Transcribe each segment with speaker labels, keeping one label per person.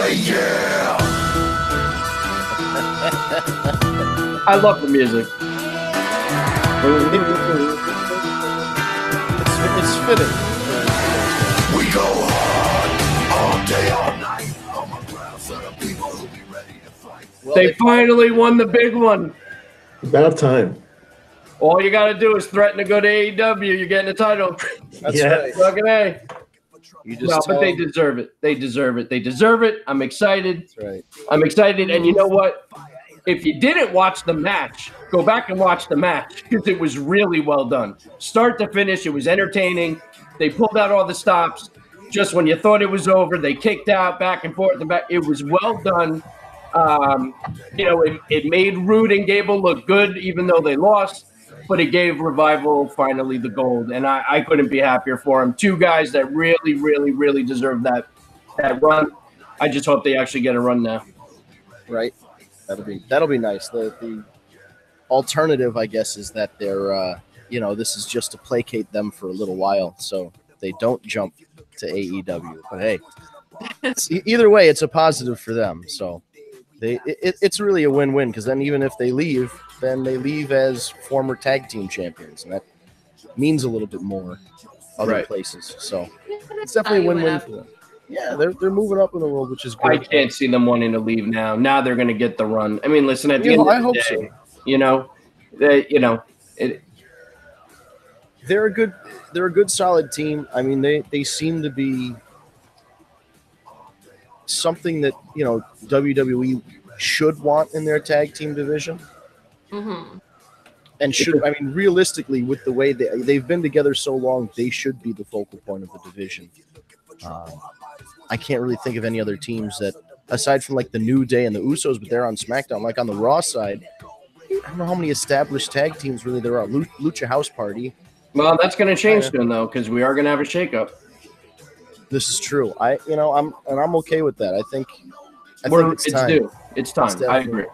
Speaker 1: Say yeah.
Speaker 2: I love the music.
Speaker 3: It's fitting.
Speaker 1: We go hard all day, all night. On my ground, so the people who be ready to fight.
Speaker 3: Well,
Speaker 2: They finally won the big one.
Speaker 4: About time.
Speaker 2: All you got to do is threaten to go to AEW. You're getting the title.
Speaker 3: That's right.
Speaker 2: Fucking A.
Speaker 3: You just
Speaker 2: No,
Speaker 3: tell
Speaker 2: but they
Speaker 3: them.
Speaker 2: deserve it. They deserve it. They deserve it. I'm excited.
Speaker 3: That's right.
Speaker 2: I'm excited. And you know what? If you didn't watch the match, go back and watch the match because it was really well done. Start to finish, it was entertaining. They pulled out all the stops. Just when you thought it was over, they kicked out back and forth and back. It was well done. It made Rude and Gable look good, even though they lost. But it gave Revival finally the gold, and I couldn't be happier for them. Two guys that really, really, really deserve that run. I just hope they actually get a run now.
Speaker 3: Right. That'll be nice. The alternative, I guess, is that they're this is just to placate them for a little while, so they don't jump to AEW. But hey, either way, it's a positive for them. So it's really a win-win because then even if they leave, then they leave as former tag team champions, and that means a little bit more other places. So it's definitely a win-win for them. Yeah, they're moving up in the world, which is great.
Speaker 2: I can't see them wanting to leave now. Now they're going to get the run. I mean, listen, at the end of the
Speaker 3: I hope
Speaker 2: day,
Speaker 3: so. They're a good solid team. I mean, they seem to be something that WWE should want in their tag team division.
Speaker 5: Mm-hmm.
Speaker 3: And realistically, with the way they've been together so long, they should be the focal point of the division. I can't really think of any other teams that, aside from like the New Day and the Usos, but they're on SmackDown. Like on the Raw side, I don't know how many established tag teams really there are. Lucha House Party.
Speaker 2: Well, that's going to change soon though, because we are going to have a shakeup.
Speaker 3: This is true. I'm okay with that. I think it's time.
Speaker 2: Due. It's time. I agree.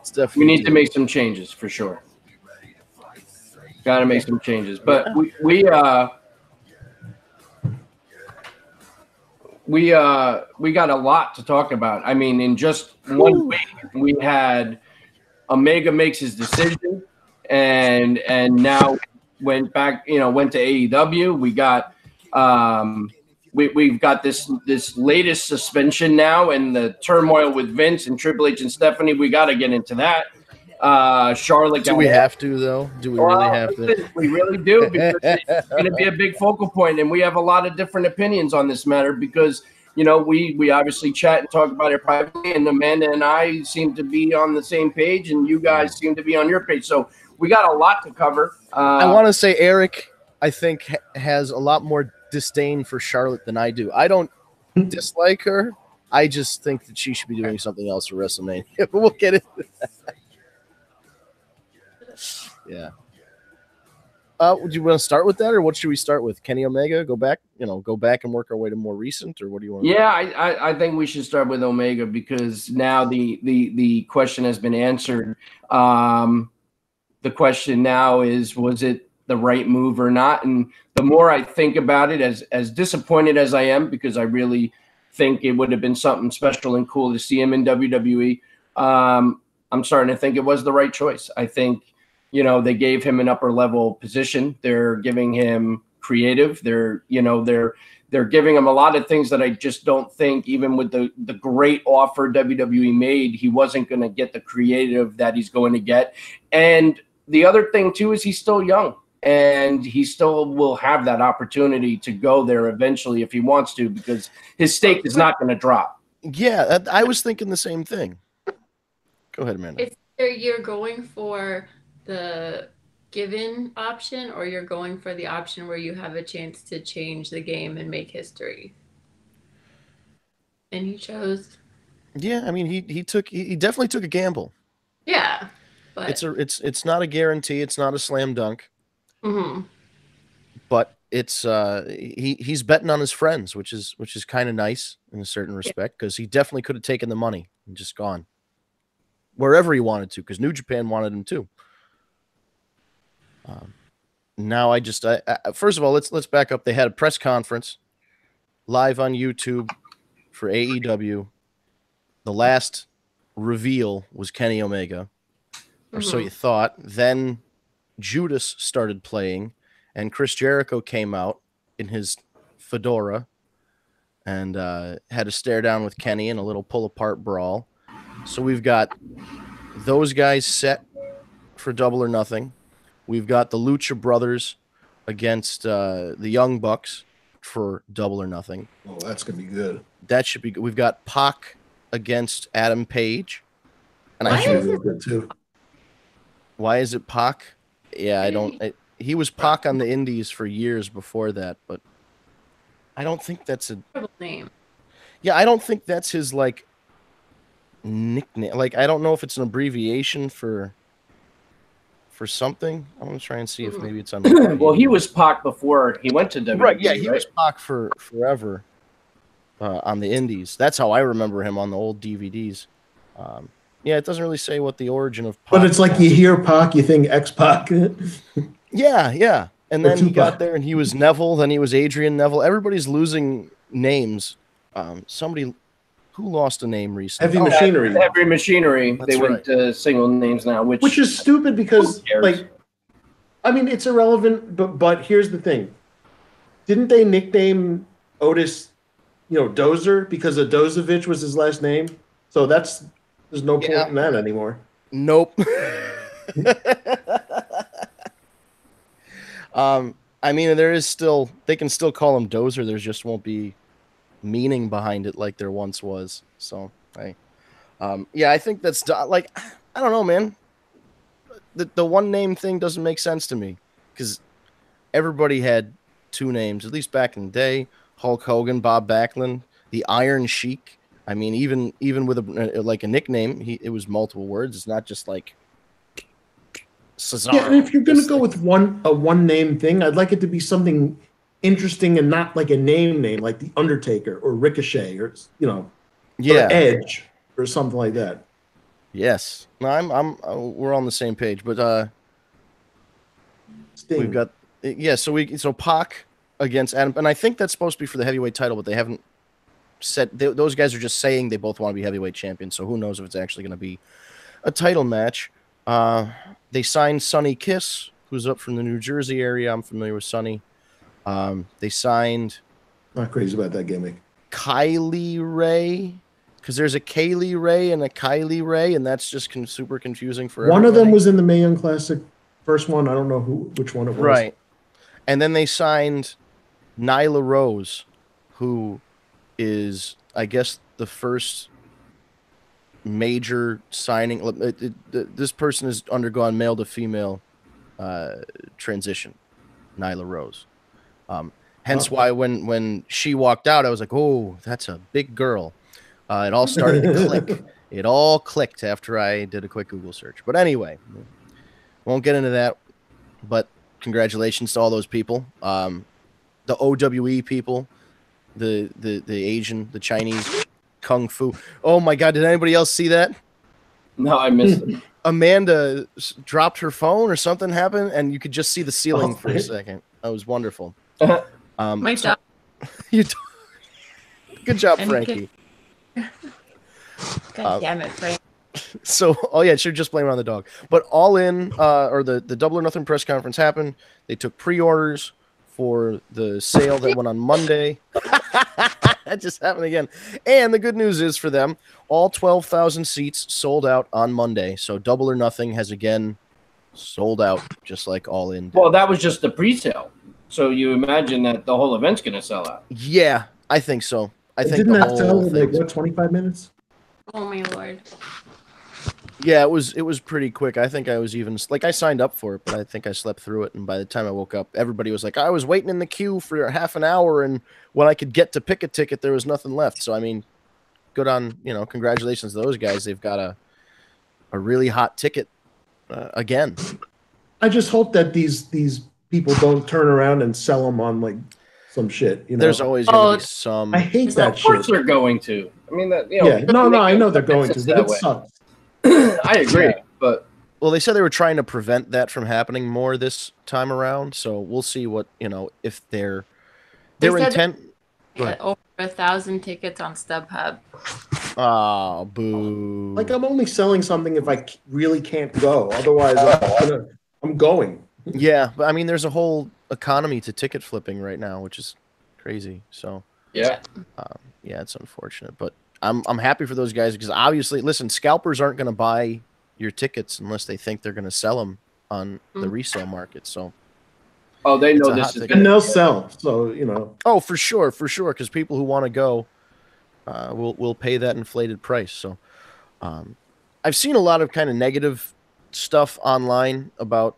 Speaker 3: It's definitely
Speaker 2: we need to make some changes for sure. Got to make some changes, but we got a lot to talk about. I mean, in just 1 week, we had Omega makes his decision, and now went to AEW. We got we've got this latest suspension now, and the turmoil with Vince and Triple H and Stephanie. We got to get into that. Charlotte.
Speaker 3: Do we have to though? Do we really have to?
Speaker 2: We really do, because it's going to be a big focal point, and we have a lot of different opinions on this matter because we obviously chat and talk about it privately, and Amanda and I seem to be on the same page, and you guys seem to be on your page. So we got a lot to cover.
Speaker 3: I want to say Eric, I think, has a lot more disdain for Charlotte than I do. I don't dislike her. I just think that she should be doing something else for WrestleMania. But we'll get into that. Yeah. Would you want to start with that, or what should we start with? Kenny Omega? Go back and work our way to more recent, or what do you want?
Speaker 2: I think we should start with Omega because now the question has been answered. The question now is, was it the right move or not? And the more I think about it, as disappointed as I am, because I really think it would have been something special and cool to see him in WWE, I'm starting to think it was the right choice. I think, they gave him an upper level position. They're giving him creative. They're giving him a lot of things that I just don't think, even with the great offer WWE made, he wasn't going to get the creative that he's going to get. And the other thing too is he's still young, and he still will have that opportunity to go there eventually if he wants to, because his stake is not going to drop.
Speaker 3: Yeah, I was thinking the same thing. Go ahead, Amanda.
Speaker 5: It's either you're going for the given option, or you're going for the option where you have a chance to change the game and make history. And he chose.
Speaker 3: Yeah, I mean, he definitely took a gamble.
Speaker 5: Yeah, but
Speaker 3: it's not a guarantee. It's not a slam dunk.
Speaker 5: Mm-hmm.
Speaker 3: But it's he's betting on his friends, which is kind of nice in a certain respect, because he definitely could have taken the money and just gone wherever he wanted to, because New Japan wanted him too. Now first of all, let's back up. They had a press conference live on YouTube for AEW, the last reveal was Kenny Omega, or so you thought. Then Judas started playing, and Chris Jericho came out in his fedora and had a stare down with Kenny in a little pull apart brawl. So we've got those guys set for Double or Nothing. We've got the Lucha Brothers against the Young Bucks for Double or Nothing.
Speaker 4: Oh, that's gonna be good.
Speaker 3: That should be good. We've got Pac against Adam Page. And
Speaker 4: That should be real good too.
Speaker 3: Why is it Pac? Yeah, he was Pac on the Indies for years before that, but I don't think that's a
Speaker 5: name.
Speaker 3: Yeah, I don't think that's his like nickname. Like, I don't know if it's an abbreviation for something. I'm gonna try and see if maybe it's on.
Speaker 2: Well, he was Pac before he went to WWE.
Speaker 3: Right? Yeah, he was Pac for forever on the Indies. That's how I remember him on the old DVDs. Yeah, it doesn't really say what the origin of Pac.
Speaker 4: But it's like you hear Pac, you think X-Pac.
Speaker 3: Yeah. And then he got there and he was Neville, then he was Adrian Neville. Everybody's losing names. Somebody who lost a name recently.
Speaker 4: Heavy Machinery.
Speaker 2: Heavy Machinery.
Speaker 3: That's
Speaker 2: they
Speaker 3: right.
Speaker 2: went to single names now, which
Speaker 4: is stupid because, like, I mean, it's irrelevant, but here's the thing. Didn't they nickname Otis, Dozer because Adozovich was his last name? So there's no point in that anymore.
Speaker 3: Nope. I mean, there is still, they can still call him Dozer. There just won't be meaning behind it like there once was. So, I think that's like, I don't know, man. The one name thing doesn't make sense to me because everybody had two names, at least back in the day. Hulk Hogan, Bob Backlund, the Iron Sheik. I mean, even with a nickname, it was multiple words. It's not just like Cesaro.
Speaker 4: Yeah, and if you're gonna go with a one name thing, I'd like it to be something interesting and not like a name like the Undertaker or Ricochet or or Edge or something like that.
Speaker 3: Yes, no, we're on the same page, but
Speaker 4: Sting.
Speaker 3: we've got so Pac against Adam, and I think that's supposed to be for the heavyweight title, but they haven't said. Those guys are just saying they both want to be heavyweight champions, so who knows if it's actually going to be a title match. They signed Sonny Kiss, who's up from the New Jersey area. I'm familiar with Sonny. They signed.
Speaker 4: Not crazy about that gimmick.
Speaker 3: Kylie Ray, because there's a Kaylee Ray and a Kylie Ray, and that's just super confusing for everybody.
Speaker 4: One of them was in the Mae Young Classic, first one. I don't know which one it was.
Speaker 3: Right. And then they signed Nyla Rose, who is, I guess, the first major signing. This person has undergone male to female transition. Nyla Rose. Hence why when she walked out, I was like, oh, that's a big girl. It all started to click. It all clicked after I did a quick Google search. But anyway, won't get into that. But congratulations to all those people. The OWE people, the Asian, the Chinese, Kung Fu. Oh my God, did anybody else see that?
Speaker 2: No, I missed it.
Speaker 3: Amanda dropped her phone or something happened, and you could just see the ceiling for a second. That was wonderful.
Speaker 5: My job.
Speaker 3: Good job, Frankie.
Speaker 5: God damn it, Frank.
Speaker 3: So, should just blame it on the dog. But All In, or the Double or Nothing press conference happened. They took pre-orders for the sale that went on Monday. That just happened again. And the good news is for them, all 12,000 seats sold out on Monday. So Double or Nothing has again sold out, just like All In did.
Speaker 2: Well, that was just the pre-sale. So you imagine that the whole event's going to sell out.
Speaker 3: Yeah, I think so. I think
Speaker 4: didn't
Speaker 3: the
Speaker 4: that
Speaker 3: whole
Speaker 4: sell
Speaker 3: thing.
Speaker 4: like 25 minutes?
Speaker 5: Oh my Lord.
Speaker 3: Yeah, it was pretty quick. I think I was even I signed up for it, but I think I slept through it. And by the time I woke up, everybody was like, I was waiting in the queue for half an hour, and when I could get to pick a ticket, there was nothing left. So I mean, good on congratulations to those guys. They've got a really hot ticket again.
Speaker 4: I just hope that these people don't turn around and sell them on like some shit.
Speaker 3: There's always going to be some.
Speaker 4: I hate that shit.
Speaker 2: Of course they're going to. I mean that.
Speaker 4: No, I know they're going to. But it sucks.
Speaker 2: I agree, but
Speaker 3: well, they said they were trying to prevent that from happening more this time around. So we'll see what if their intent.
Speaker 5: Over 1,000 tickets on StubHub.
Speaker 3: Oh, boo.
Speaker 4: Like, I'm only selling something if I really can't go. Otherwise, I'm going.
Speaker 3: Yeah, but I mean, there's a whole economy to ticket flipping right now, which is crazy. So,
Speaker 2: Yeah.
Speaker 3: yeah, it's unfortunate, but I'm happy for those guys because obviously, listen, scalpers aren't going to buy your tickets unless they think they're going to sell them on the resale market. So,
Speaker 2: Oh, they
Speaker 3: It's
Speaker 2: know
Speaker 3: a
Speaker 2: this
Speaker 3: hot
Speaker 2: is
Speaker 3: ticket.
Speaker 4: And
Speaker 2: gonna
Speaker 4: they'll sell. So, you know.
Speaker 3: oh, for sure, because people who want to go will pay that inflated price. So, I've seen a lot of kind of negative stuff online about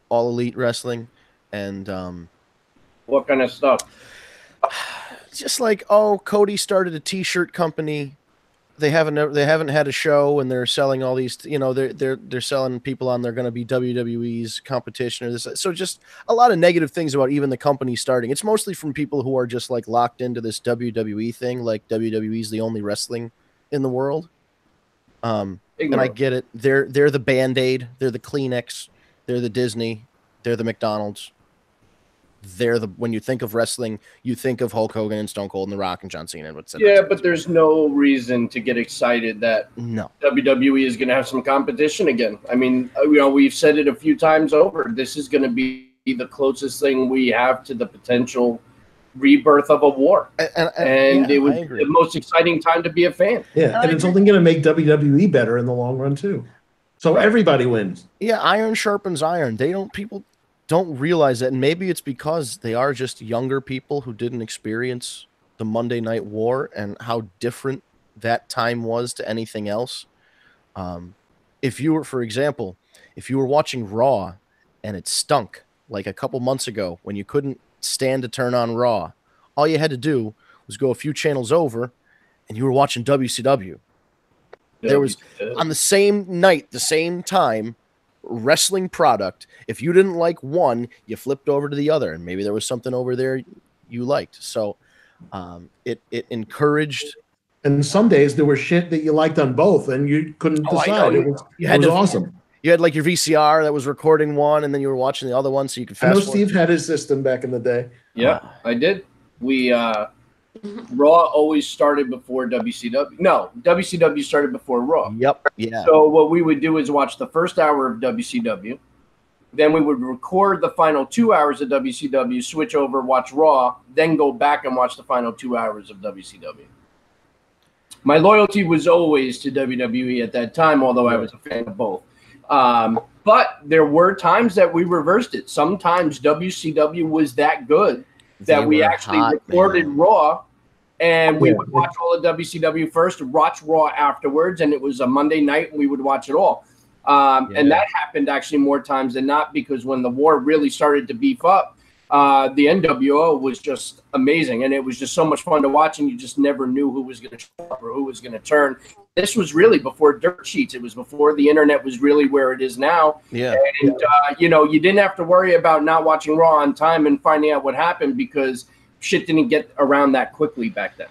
Speaker 3: All Elite Wrestling, and
Speaker 2: what kind of stuff?
Speaker 3: just like, oh, Cody started a T-shirt company. They haven't had a show, and they're selling all these. You know, they're selling people on. They're going to be WWE's competition or this. So just a lot of negative things about even the company starting. It's mostly from people who are just like locked into this WWE thing. Like WWE's the only wrestling in the world. And I get it. They're the Band-Aid. They're the Kleenex. They're the Disney. They're the McDonald's. When you think of wrestling, you think of Hulk Hogan and Stone Cold and The Rock and John Cena.
Speaker 2: Yeah, but there's no reason to get excited that WWE is going to have some competition again. I mean, we've said it a few times over. This is going to be the closest thing we have to the potential rebirth of a war. And it was the most exciting time to be a fan.
Speaker 4: Yeah, and it's only going to make WWE better in the long run, too. So everybody wins.
Speaker 3: Yeah, iron sharpens iron. People don't realize that, and maybe it's because they are just younger people who didn't experience the Monday Night War and how different that time was to anything else. If you were, for example, watching Raw and it stunk like a couple months ago when you couldn't stand to turn on Raw, all you had to do was go a few channels over and you were watching WCW. There was, on the same night, the same time, wrestling product. If you didn't like one, you flipped over to the other, and maybe there was something over there you liked. So it encouraged.
Speaker 4: And some days there was shit that you liked on both, and you couldn't decide. It was awesome.
Speaker 3: You had like your VCR that was recording one, and then you were watching the other one, so you could fast forward.
Speaker 4: I know Steve had his system back in the day.
Speaker 2: Yeah, I did. We Raw always started before WCW. No, WCW started before Raw.
Speaker 3: Yep. Yeah.
Speaker 2: So what we would do is watch the first hour of WCW. Then we would record the final 2 hours of WCW, switch over, watch Raw, then go back and watch the final 2 hours of WCW. My loyalty was always to WWE at that time, although I was a fan of both. But there were times that we reversed it. Sometimes WCW was that good that we actually recorded Raw, and we would watch all of WCW first, watch Raw afterwards, and it was a Monday night, and we would watch it all. And that happened actually more times than not, because when the war really started to beef up, the NWO was just amazing, and it was just so much fun to watch, and you just never knew who was going to show up or who was going to turn. This was really before dirt sheets. It was before the internet was really where it is now.
Speaker 3: Yeah.
Speaker 2: And, you didn't have to worry about not watching Raw on time and finding out what happened, because shit didn't get around that quickly back then.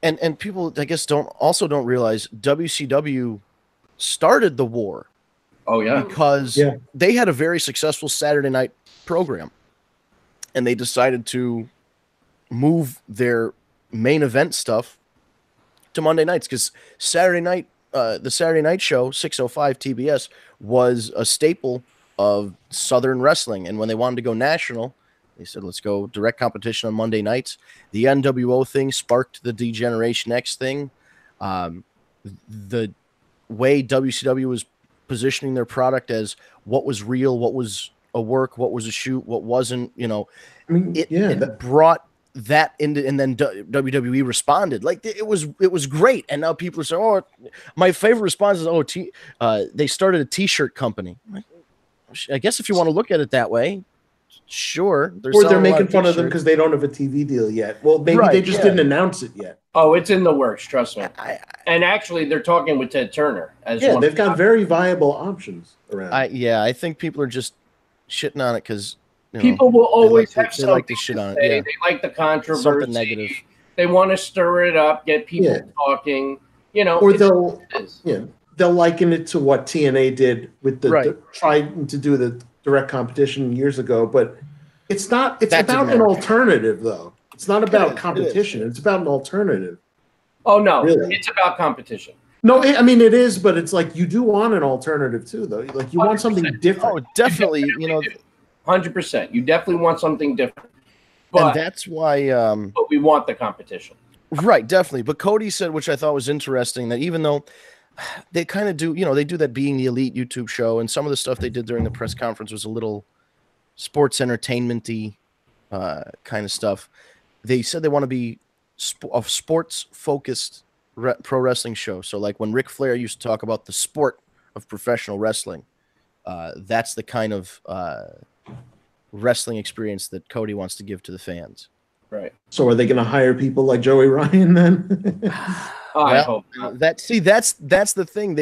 Speaker 3: And people, I guess, don't realize WCW started the war.
Speaker 2: Oh, yeah.
Speaker 3: Because they had a very successful Saturday night program. And they decided to move their main event stuff to Monday nights, because Saturday night, the Saturday night show, 605 TBS, was a staple of Southern wrestling. And when they wanted to go national, they said, let's go direct competition on Monday nights. The NWO thing sparked the D-Generation X thing. The way WCW was positioning their product as what was real, what was a work, what was a shoot, what wasn't, it brought that into, and then WWE responded like it was great. And now people are saying, oh, my favorite response is, they started a t-shirt company. I guess if you want to look at it that way, sure.
Speaker 4: Or they're making fun of them because they don't have a TV deal yet. Well, maybe they just didn't announce it yet.
Speaker 2: Oh, it's in the works, trust me. And actually, they're talking with Ted Turner as
Speaker 4: well. Yeah, they've got very viable options around.
Speaker 3: I think people are just shitting on it because
Speaker 2: people will always have something
Speaker 3: like to shit on it. Yeah.
Speaker 2: They like the controversy.
Speaker 3: Something negative.
Speaker 2: They want to stir it up, get people talking.
Speaker 4: Or they'll liken it to what TNA did with trying to do the direct competition years ago. But it's not. It's about an alternative, though. It's not about competition. It's about an alternative.
Speaker 2: Oh no,
Speaker 4: Really?
Speaker 2: it's about competition.
Speaker 4: No, I mean it is, but it's like you do want an alternative too, though. Like you want something
Speaker 2: 100%.
Speaker 4: different.
Speaker 3: Oh, definitely. You know,
Speaker 2: 100%. You definitely want something different.
Speaker 3: and
Speaker 2: But,
Speaker 3: that's why.
Speaker 2: but we want the competition.
Speaker 3: Right, definitely. But Cody said, which I thought was interesting, that even though they kind of do, you know, they do that Being the Elite YouTube show, and some of the stuff they did during the press conference was a little sports entertainment-y kind of stuff. They said they want to be a sports-focused pro wrestling show. So like when Ric Flair used to talk about the sport of professional wrestling, that's the kind of wrestling experience that Cody wants to give to the fans.
Speaker 2: Right.
Speaker 4: So are they going to hire people like Joey Ryan then?
Speaker 2: I hope not.
Speaker 3: That's the thing.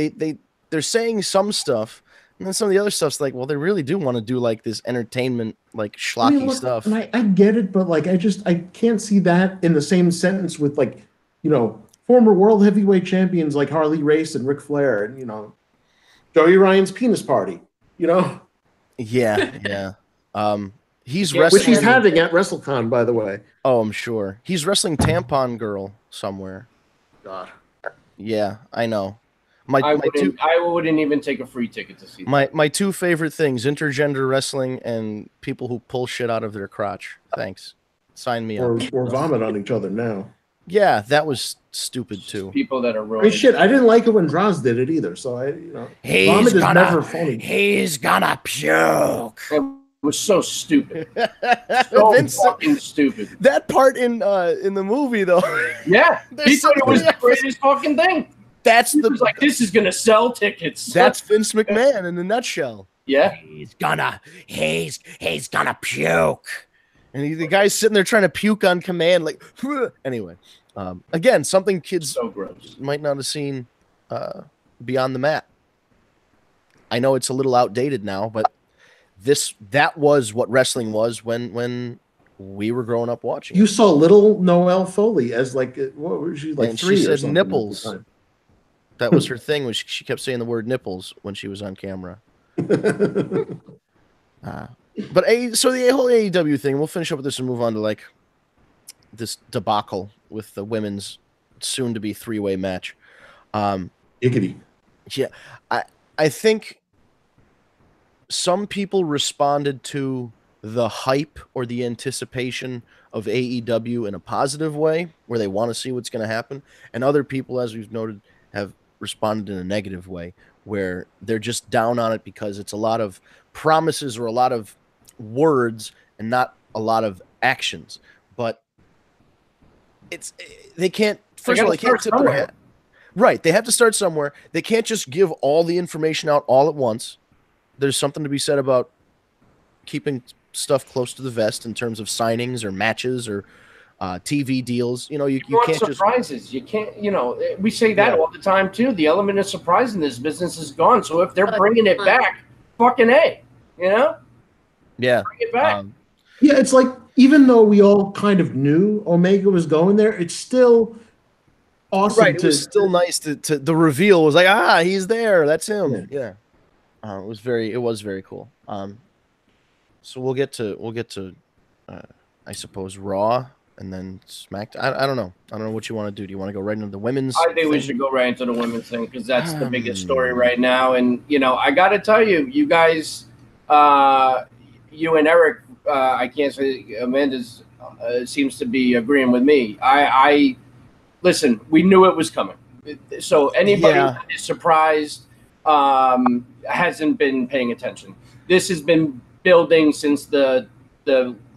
Speaker 3: They're saying some stuff, and then some of the other stuff's like, well, they really do want to do like this entertainment, like schlocky stuff.
Speaker 4: And I get it, but like I can't see that in the same sentence with like, you know, former world heavyweight champions like Harley Race and Ric Flair and, you know, Joey Ryan's penis party, you know?
Speaker 3: Yeah. He's wrestling,
Speaker 4: which he's having at WrestleCon, by the way.
Speaker 3: Oh, I'm sure. He's wrestling Tampon Girl somewhere.
Speaker 4: God.
Speaker 3: Yeah, I know.
Speaker 2: I wouldn't even take a free ticket to see
Speaker 3: that. My two favorite things: intergender wrestling and people who pull shit out of their crotch. Thanks. Sign me up.
Speaker 4: Or vomit on each other now.
Speaker 3: Yeah, that was stupid too.
Speaker 2: People that are
Speaker 4: I mean, shit, I didn't like it when Droz did it either. So vomit is never funny.
Speaker 3: He's gonna puke.
Speaker 2: It was so stupid. So fucking stupid.
Speaker 3: That part in the movie though.
Speaker 2: Yeah, he thought it was the greatest fucking thing.
Speaker 3: He was
Speaker 2: like, this is gonna sell tickets.
Speaker 3: That's Vince McMahon in a nutshell.
Speaker 2: Yeah,
Speaker 3: he's gonna puke, and the guy's sitting there trying to puke on command. Like, anyway, again, something kids
Speaker 2: so gross
Speaker 3: might not have seen beyond the mat. I know it's a little outdated now, but that was what wrestling was when we were growing up watching.
Speaker 4: You saw little Noelle Foley as like, what was she like?
Speaker 3: And
Speaker 4: 3
Speaker 3: she
Speaker 4: or
Speaker 3: said
Speaker 4: something
Speaker 3: nipples. That was her thing. Was she kept saying the word nipples when she was on camera. But so the whole AEW thing. We'll finish up with this and move on to like this debacle with the women's soon-to-be 3-way match.
Speaker 4: Giggity.
Speaker 3: Yeah, I think some people responded to the hype or the anticipation of AEW in a positive way, where they want to see what's going to happen, and other people, as we've noted, have responded in a negative way, where they're just down on it because it's a lot of promises or a lot of words and not a lot of actions. But they can't. First of all, they can't tip their hat. Right, they have to start somewhere. They can't just give all the information out all at once. There's something to be said about keeping stuff close to the vest in terms of signings or matches or TV deals. You know, you can't
Speaker 2: surprises. You can't. You know, we say that all the time too. The element of surprise in this business is gone. So if they're bringing it back, fucking A. You know.
Speaker 3: Yeah.
Speaker 2: Bring it back.
Speaker 4: Yeah, it's like even though we all kind of knew Omega was going there, it's still awesome.
Speaker 3: Right. It was still nice to the reveal was like, he's there. That's him. Yeah. It was very cool. So we'll get to I suppose Raw and then SmackDown. I don't know. I don't know what you want to do. Do you want to go right into the women's?
Speaker 2: I think we should go right into the women's thing because that's the biggest story right now. And you know, I got to tell you, you guys, you and Eric, I can't say Amanda's seems to be agreeing with me. I listen. We knew it was coming. So anybody that is surprised hasn't been paying attention. This has been building since the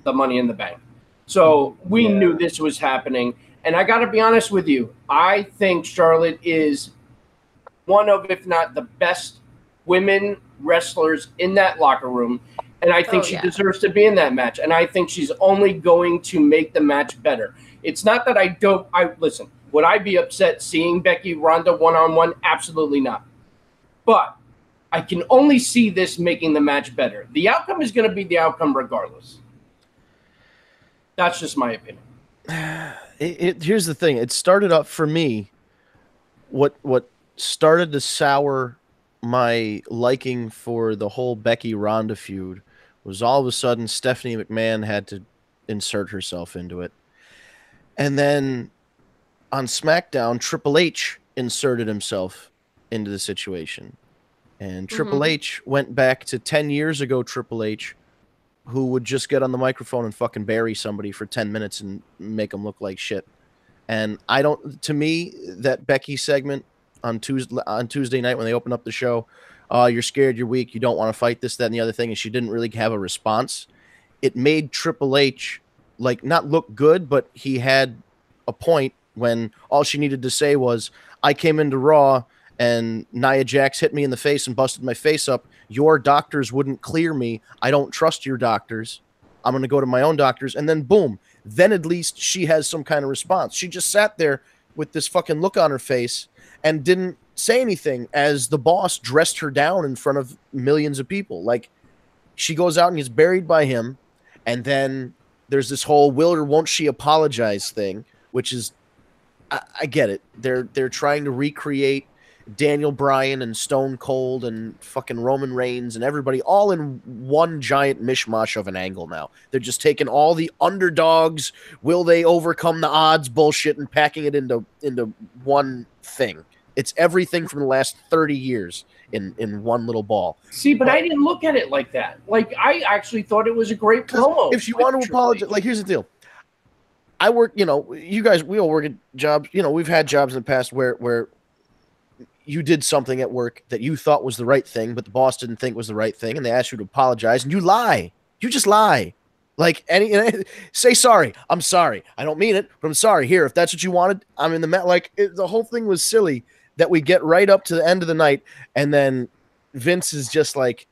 Speaker 2: Money in the Bank. So we knew this was happening. And I got to be honest with you. I think Charlotte is one of, if not the best women wrestlers in that locker room. And I think she deserves to be in that match. And I think she's only going to make the match better. It's not that listen, would I be upset seeing Becky Ronda one-on-one? Absolutely not. But I can only see this making the match better. The outcome is going to be the outcome regardless. That's just my opinion.
Speaker 3: Here's the thing. It started up for me. What started to sour my liking for the whole Becky Ronda feud was all of a sudden Stephanie McMahon had to insert herself into it. And then on SmackDown, Triple H inserted himself into the situation. And Triple H went back to 10 years ago, Triple H, who would just get on the microphone and fucking bury somebody for 10 minutes and make them look like shit. And to me, that Becky segment on Tuesday night when they opened up the show, you're scared, you're weak, you don't want to fight this, that, and the other thing, and she didn't really have a response. It made Triple H, like, not look good, but he had a point when all she needed to say was, I came into Raw and Nia Jax hit me in the face and busted my face up. Your doctors wouldn't clear me. I don't trust your doctors. I'm going to go to my own doctors. And then boom. Then at least she has some kind of response. She just sat there with this fucking look on her face and didn't say anything as the boss dressed her down in front of millions of people. Like, she goes out and gets buried by him. And then there's this whole will or won't she apologize thing, which is, I get it. They're trying to recreate Daniel Bryan and Stone Cold and fucking Roman Reigns and everybody all in one giant mishmash of an angle now. They're just taking all the underdogs, will they overcome the odds bullshit and packing it into one thing. It's everything from the last 30 years in one little ball.
Speaker 2: See, but I didn't look at it like that. Like, I actually thought it was a great promo.
Speaker 3: If you want to apologize, like, here's the deal. I work, you guys, we all work at jobs. We've had jobs in the past where you did something at work that you thought was the right thing, but the boss didn't think was the right thing, and they asked you to apologize, and you lie. You just lie. Like, say sorry. I'm sorry. I don't mean it, but I'm sorry. Here, if that's what you wanted, I'm in the mat. Like, the whole thing was silly that we get right up to the end of the night, and then Vince is just like,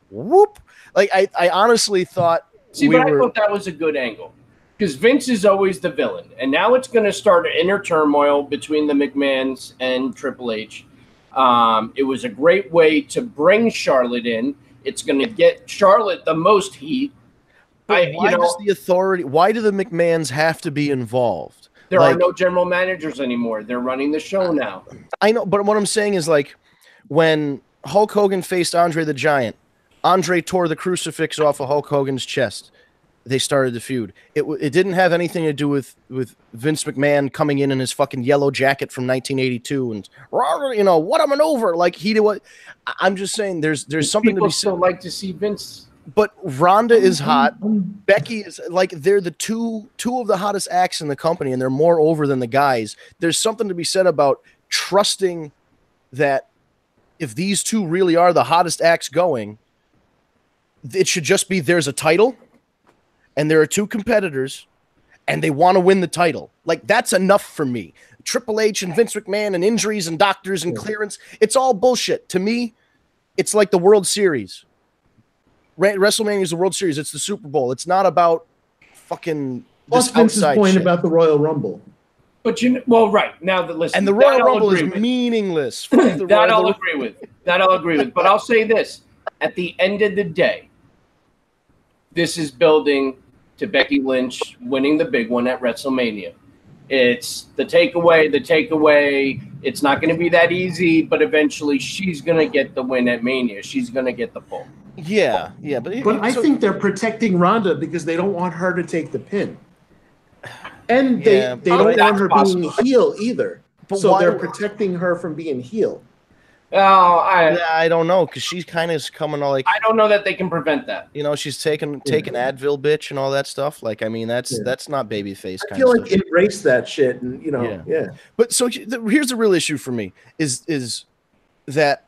Speaker 3: whoop. Like, I honestly thought.
Speaker 2: See, I thought that was a good angle. Because Vince is always the villain. And now it's going to start an inner turmoil between the McMahons and Triple H. It was a great way to bring Charlotte in. It's going to get Charlotte the most heat.
Speaker 3: But why does the authority? Why do the McMahons have to be involved?
Speaker 2: There are no general managers anymore. They're running the show now.
Speaker 3: I know, but what I'm saying is, like, when Hulk Hogan faced Andre the Giant, Andre tore the crucifix off of Hulk Hogan's chest. They started the feud. It didn't have anything to do with Vince McMahon coming in his fucking yellow jacket from 1982 and what a maneuver. Like, he did what. I'm just saying there's something to be said.
Speaker 2: People still like to see Vince.
Speaker 3: But Ronda is hot. Becky is, like, they're the two of the hottest acts in the company, and they're more over than the guys. There's something to be said about trusting that if these two really are the hottest acts going, it should just be there's a title. And there are two competitors, and they want to win the title. Like, that's enough for me. Triple H and Vince McMahon and injuries and doctors and clearance, it's all bullshit. To me, it's like the World Series. WrestleMania is the World Series. It's the Super Bowl. It's not about fucking
Speaker 4: Plus Vince's point shit. About the Royal Rumble.
Speaker 2: But right now, listen.
Speaker 3: And the Royal Rumble is meaningless.
Speaker 2: I'll agree with. That I'll agree with. But I'll say this: at the end of the day, this is building to Becky Lynch winning the big one at WrestleMania. It's the takeaway. It's not going to be that easy, but eventually she's going to get the win at Mania. She's going to get the pull.
Speaker 3: Yeah.
Speaker 4: But I think they're protecting Ronda because they don't want her to take the pin. And they don't want her being heel either. But so they're protecting her from being heel.
Speaker 3: I don't know, because she's kind of coming all like.
Speaker 2: I don't know that they can prevent that.
Speaker 3: She's taking Advil, bitch, and all that stuff. Like, I mean, that's not babyface.
Speaker 4: I feel like embrace that shit, and yeah.
Speaker 3: But so here's the real issue for me: is that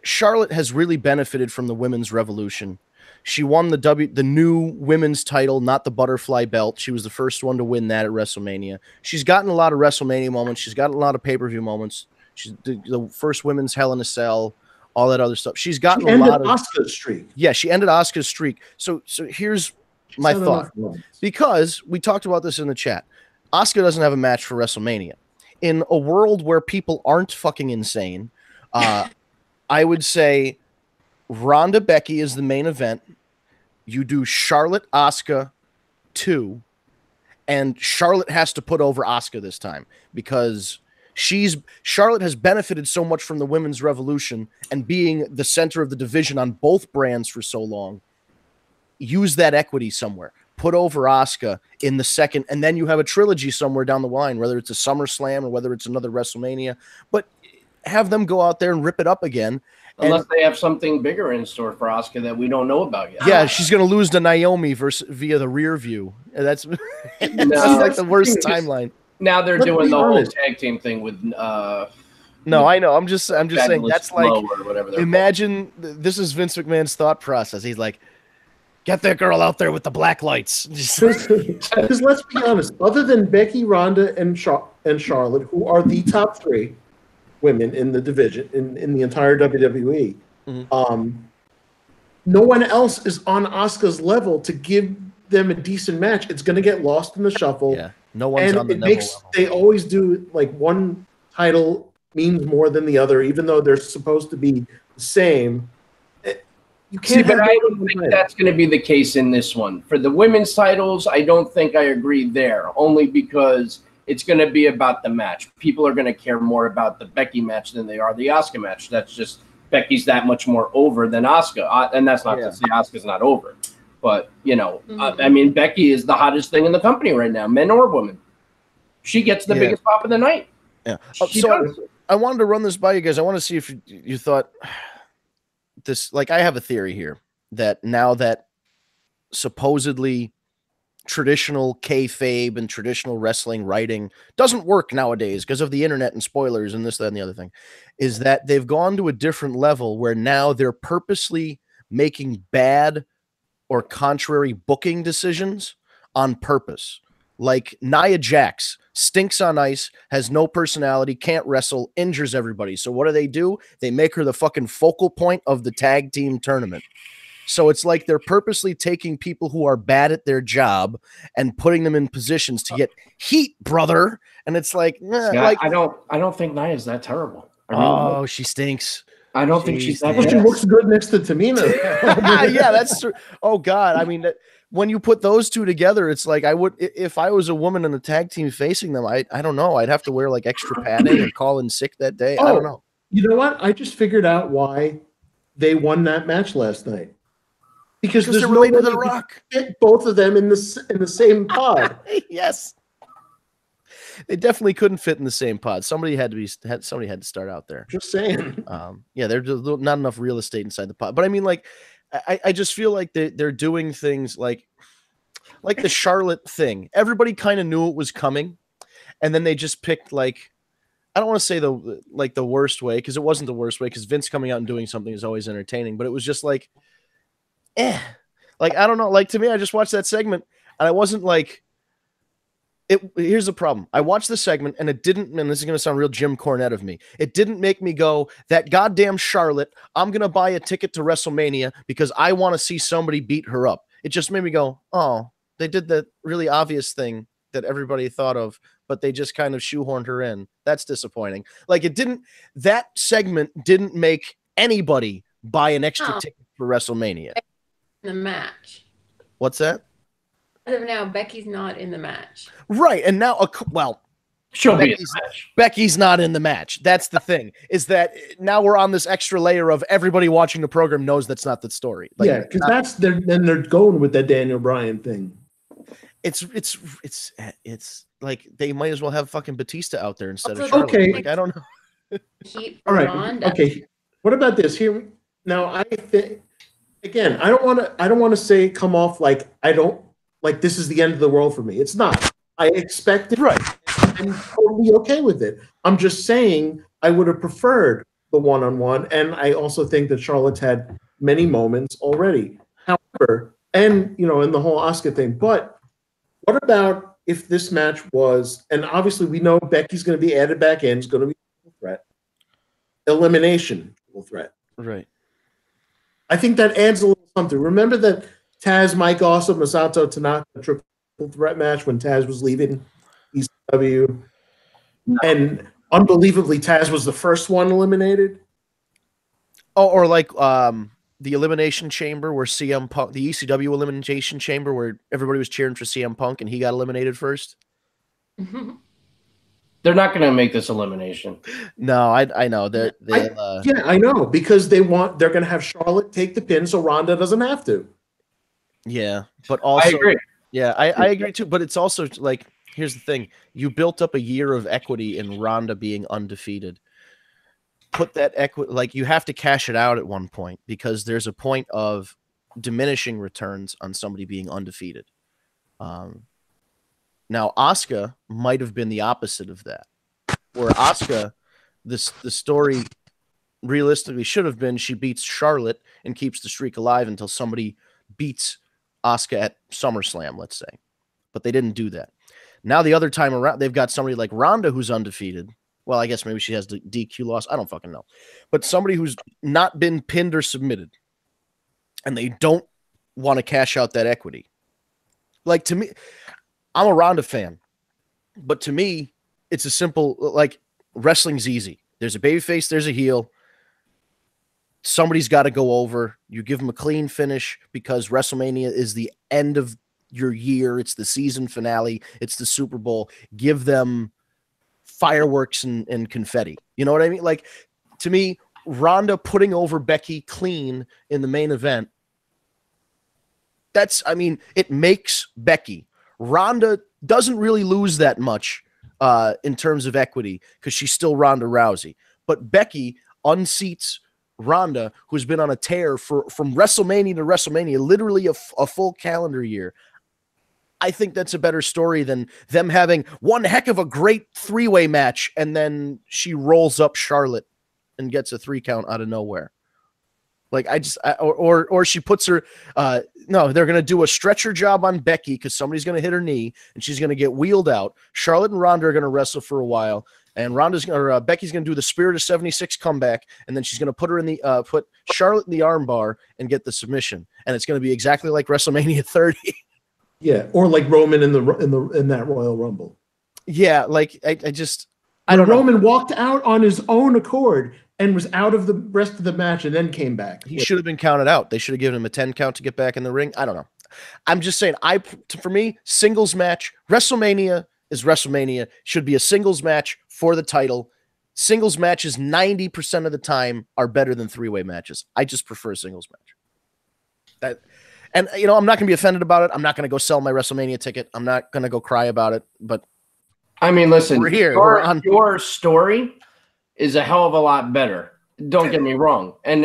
Speaker 3: Charlotte has really benefited from the women's revolution. She won the new women's title, not the butterfly belt. She was the first one to win that at WrestleMania. She's gotten a lot of WrestleMania moments. She's gotten a lot of pay-per-view moments. She's the first women's Hell in a Cell, all that other stuff. She's gotten a lot of
Speaker 4: Asuka's streak.
Speaker 3: Yeah, she ended Asuka's streak. So here's my thought. Because we talked about this in the chat. Asuka doesn't have a match for WrestleMania. In a world where people aren't fucking insane, I would say Ronda Becky is the main event. You do Charlotte Asuka 2, and Charlotte has to put over Asuka this time because Charlotte has benefited so much from the women's revolution and being the center of the division on both brands for so long. Use that equity somewhere. put over Asuka in the second, and then you have a trilogy somewhere down the line, whether it's a SummerSlam or whether it's another WrestleMania, but have them go out there and rip it up again.
Speaker 2: Unless they have something bigger in store for Asuka that we don't know about yet.
Speaker 3: Yeah, she's going to lose to Naomi via the rear view. And that's like the worst timeline.
Speaker 2: Now they're doing the whole tag team thing with
Speaker 3: no, I know. I'm just saying that's like,
Speaker 2: imagine
Speaker 3: this is Vince McMahon's thought process. He's like, get that girl out there with the black lights.
Speaker 4: Because let's be honest, other than Becky, Ronda, and Charlotte, who are the top 3 women in the division in the entire WWE, no one else is on Asuka's level to give them a decent match. It's going to get lost in the shuffle.
Speaker 3: Yeah, no one's on the level.
Speaker 4: They always do like one title means more than the other, even though they're supposed to be the same. You can't.
Speaker 2: But I don't think that's going to be the case in this one. For the women's titles, I don't think I agree there, only because it's going to be about the match. People are going to care more about the Becky match than they are the Asuka match. That's just Becky's that much more over than Asuka, and that's not to say Asuka's not over. But, I mean, Becky is the hottest thing in the company right now, men or women. She gets the biggest pop of the night.
Speaker 3: Yeah. So I wanted to run this by you guys. I want to see if you thought this, like, I have a theory here that now that supposedly traditional kayfabe and traditional wrestling writing doesn't work nowadays because of the internet and spoilers and this, that, and the other thing, is that they've gone to a different level where now they're purposely making bad or contrary booking decisions on purpose. Like Nia Jax stinks on ice, has no personality, can't wrestle, injures everybody. So what do? They make her the fucking focal point of the tag team tournament. So it's like they're purposely taking people who are bad at their job and putting them in positions to get heat, brother. And it's like,
Speaker 2: I don't think Nia's that terrible.
Speaker 3: She stinks.
Speaker 2: I don't think she's that.
Speaker 4: She looks good next to Tamina.
Speaker 3: Yeah, that's true. Oh God, I mean, when you put those two together, it's like I would, if I was a woman in a tag team facing them, I don't know, I'd have to wear like extra padding or call in sick that day. I don't know.
Speaker 4: You know what? I just figured out why they won that match last night. Because there's
Speaker 3: they're
Speaker 4: no
Speaker 3: related
Speaker 4: way
Speaker 3: to The Rock.
Speaker 4: Fit both of them in the same pod.
Speaker 3: Yes. They definitely couldn't fit in the same pod. Somebody had to start out there.
Speaker 4: Just saying.
Speaker 3: Yeah, there's not enough real estate inside the pod. But I mean, like, I just feel like they're doing things like the Charlotte thing. Everybody kind of knew it was coming, and then they just picked, like, I don't want to say the worst way, because it wasn't the worst way, because Vince coming out and doing something is always entertaining, but it was just like, like, I don't know. Like, to me, I just watched that segment and I wasn't like, here's the problem. I watched the segment and it didn't, and this is going to sound real Jim Cornette of me, it didn't make me go, that goddamn Charlotte, I'm going to buy a ticket to WrestleMania because I want to see somebody beat her up. It just made me go, oh, they did the really obvious thing that everybody thought of, but they just kind of shoehorned her in. That's disappointing. Like, that segment didn't make anybody buy an extra ticket for WrestleMania.
Speaker 5: The match.
Speaker 3: What's that?
Speaker 5: As of now, Becky's not in the match.
Speaker 3: Right, and now,
Speaker 2: she'll be in the match.
Speaker 3: Becky's not in the match. That's the thing, is that now we're on this extra layer of everybody watching the program knows that's not the story. Like,
Speaker 4: yeah, because they're going with that Daniel Bryan thing.
Speaker 3: It's like they might as well have fucking Batista out there instead of Charlotte.
Speaker 4: Okay.
Speaker 3: Like, I don't know.
Speaker 4: All right. Ronda. Okay. What about this here? Now, I think, again, I don't want to say come off like this is the end of the world for me. It's not. I expect it.
Speaker 3: Right.
Speaker 4: I'm totally okay with it. I'm just saying I would have preferred the one-on-one, and I also think that Charlotte's had many moments already. However, and in the whole Asuka thing, but what about if this match was, and obviously we know Becky's going to be added back in, it's going to be a threat, elimination threat.
Speaker 3: Right.
Speaker 4: I think that adds a little something. Remember that Taz, Mike Awesome, Masato Tanaka triple threat match when Taz was leaving ECW? No. And unbelievably, Taz was the first one eliminated.
Speaker 3: Oh, or like the Elimination Chamber where CM Punk, the ECW Elimination Chamber where everybody was cheering for CM Punk and he got eliminated first.
Speaker 2: They're not going to make this elimination.
Speaker 3: No, I know.
Speaker 4: I know, because they're going to have Charlotte take the pin so Ronda doesn't have to.
Speaker 3: Yeah, but also,
Speaker 2: I agree.
Speaker 3: Yeah, I agree too. But it's also like, here's the thing: you built up a year of equity in Ronda being undefeated. Put that equity, like, you have to cash it out at one point, because there's a point of diminishing returns on somebody being undefeated. Now, Asuka might have been the opposite of that, where Asuka, the story realistically should have been she beats Charlotte and keeps the streak alive until somebody beats Asuka at SummerSlam, let's say. But they didn't do that. Now the other time around, they've got somebody like Ronda who's undefeated. Well, I guess maybe she has the DQ loss. I don't fucking know. But somebody who's not been pinned or submitted, and they don't want to cash out that equity. Like, to me, I'm a Ronda fan, but to me, it's a simple, like, wrestling's easy. There's a babyface, there's a heel. Somebody's got to go over. You give them a clean finish, because WrestleMania is the end of your year. It's the season finale. It's the Super Bowl. Give them fireworks and confetti. You know what I mean? Like, to me, Ronda putting over Becky clean in the main event, it makes Becky. Ronda doesn't really lose that much in terms of equity, because she's still Ronda Rousey. But Becky unseats Ronda, who's been on a tear from WrestleMania to WrestleMania, literally a full calendar year. I think that's a better story than them having one heck of a great three-way match, and then she rolls up Charlotte and gets a 3 count out of nowhere. Like, or she puts her, no, they're going to do a stretcher job on Becky, because somebody's going to hit her knee and she's going to get wheeled out. Charlotte and Ronda are going to wrestle for a while, and Becky's going to do the Spirit of 76 comeback, and then she's going to put her in the, put Charlotte in the armbar and get the submission. And it's going to be exactly like WrestleMania 30.
Speaker 4: Yeah. Or like Roman in that Royal Rumble.
Speaker 3: Yeah. Like, I don't know.
Speaker 4: Roman walked out on his own accord and was out of the rest of the match and then came back.
Speaker 3: He should have been counted out. They should have given him a 10 count to get back in the ring. I don't know. I'm just saying, for me, singles match, WrestleMania is WrestleMania. Should be a singles match for the title. Singles matches 90% of the time are better than three-way matches. I just prefer a singles match. And, you know, I'm not going to be offended about it. I'm not going to go sell my WrestleMania ticket. I'm not going to go cry about it. But
Speaker 2: I mean, listen,
Speaker 3: we're here.
Speaker 2: Your story is a hell of a lot better. Don't get me wrong. And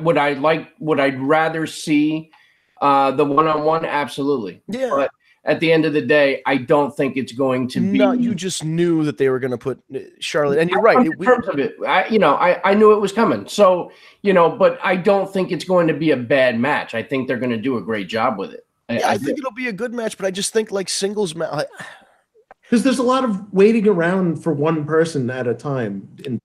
Speaker 2: would I rather see the one-on-one? Absolutely.
Speaker 3: Yeah.
Speaker 2: But at the end of the day, I don't think it's going to be.
Speaker 3: No, you just knew that they were going to put Charlotte, and you're right.
Speaker 2: In terms of it, I knew it was coming. So, but I don't think it's going to be a bad match. I think they're going to do a great job with it.
Speaker 3: I think it'll be a good match, but I just think like singles match.
Speaker 4: Because there's a lot of waiting around for one person at a time in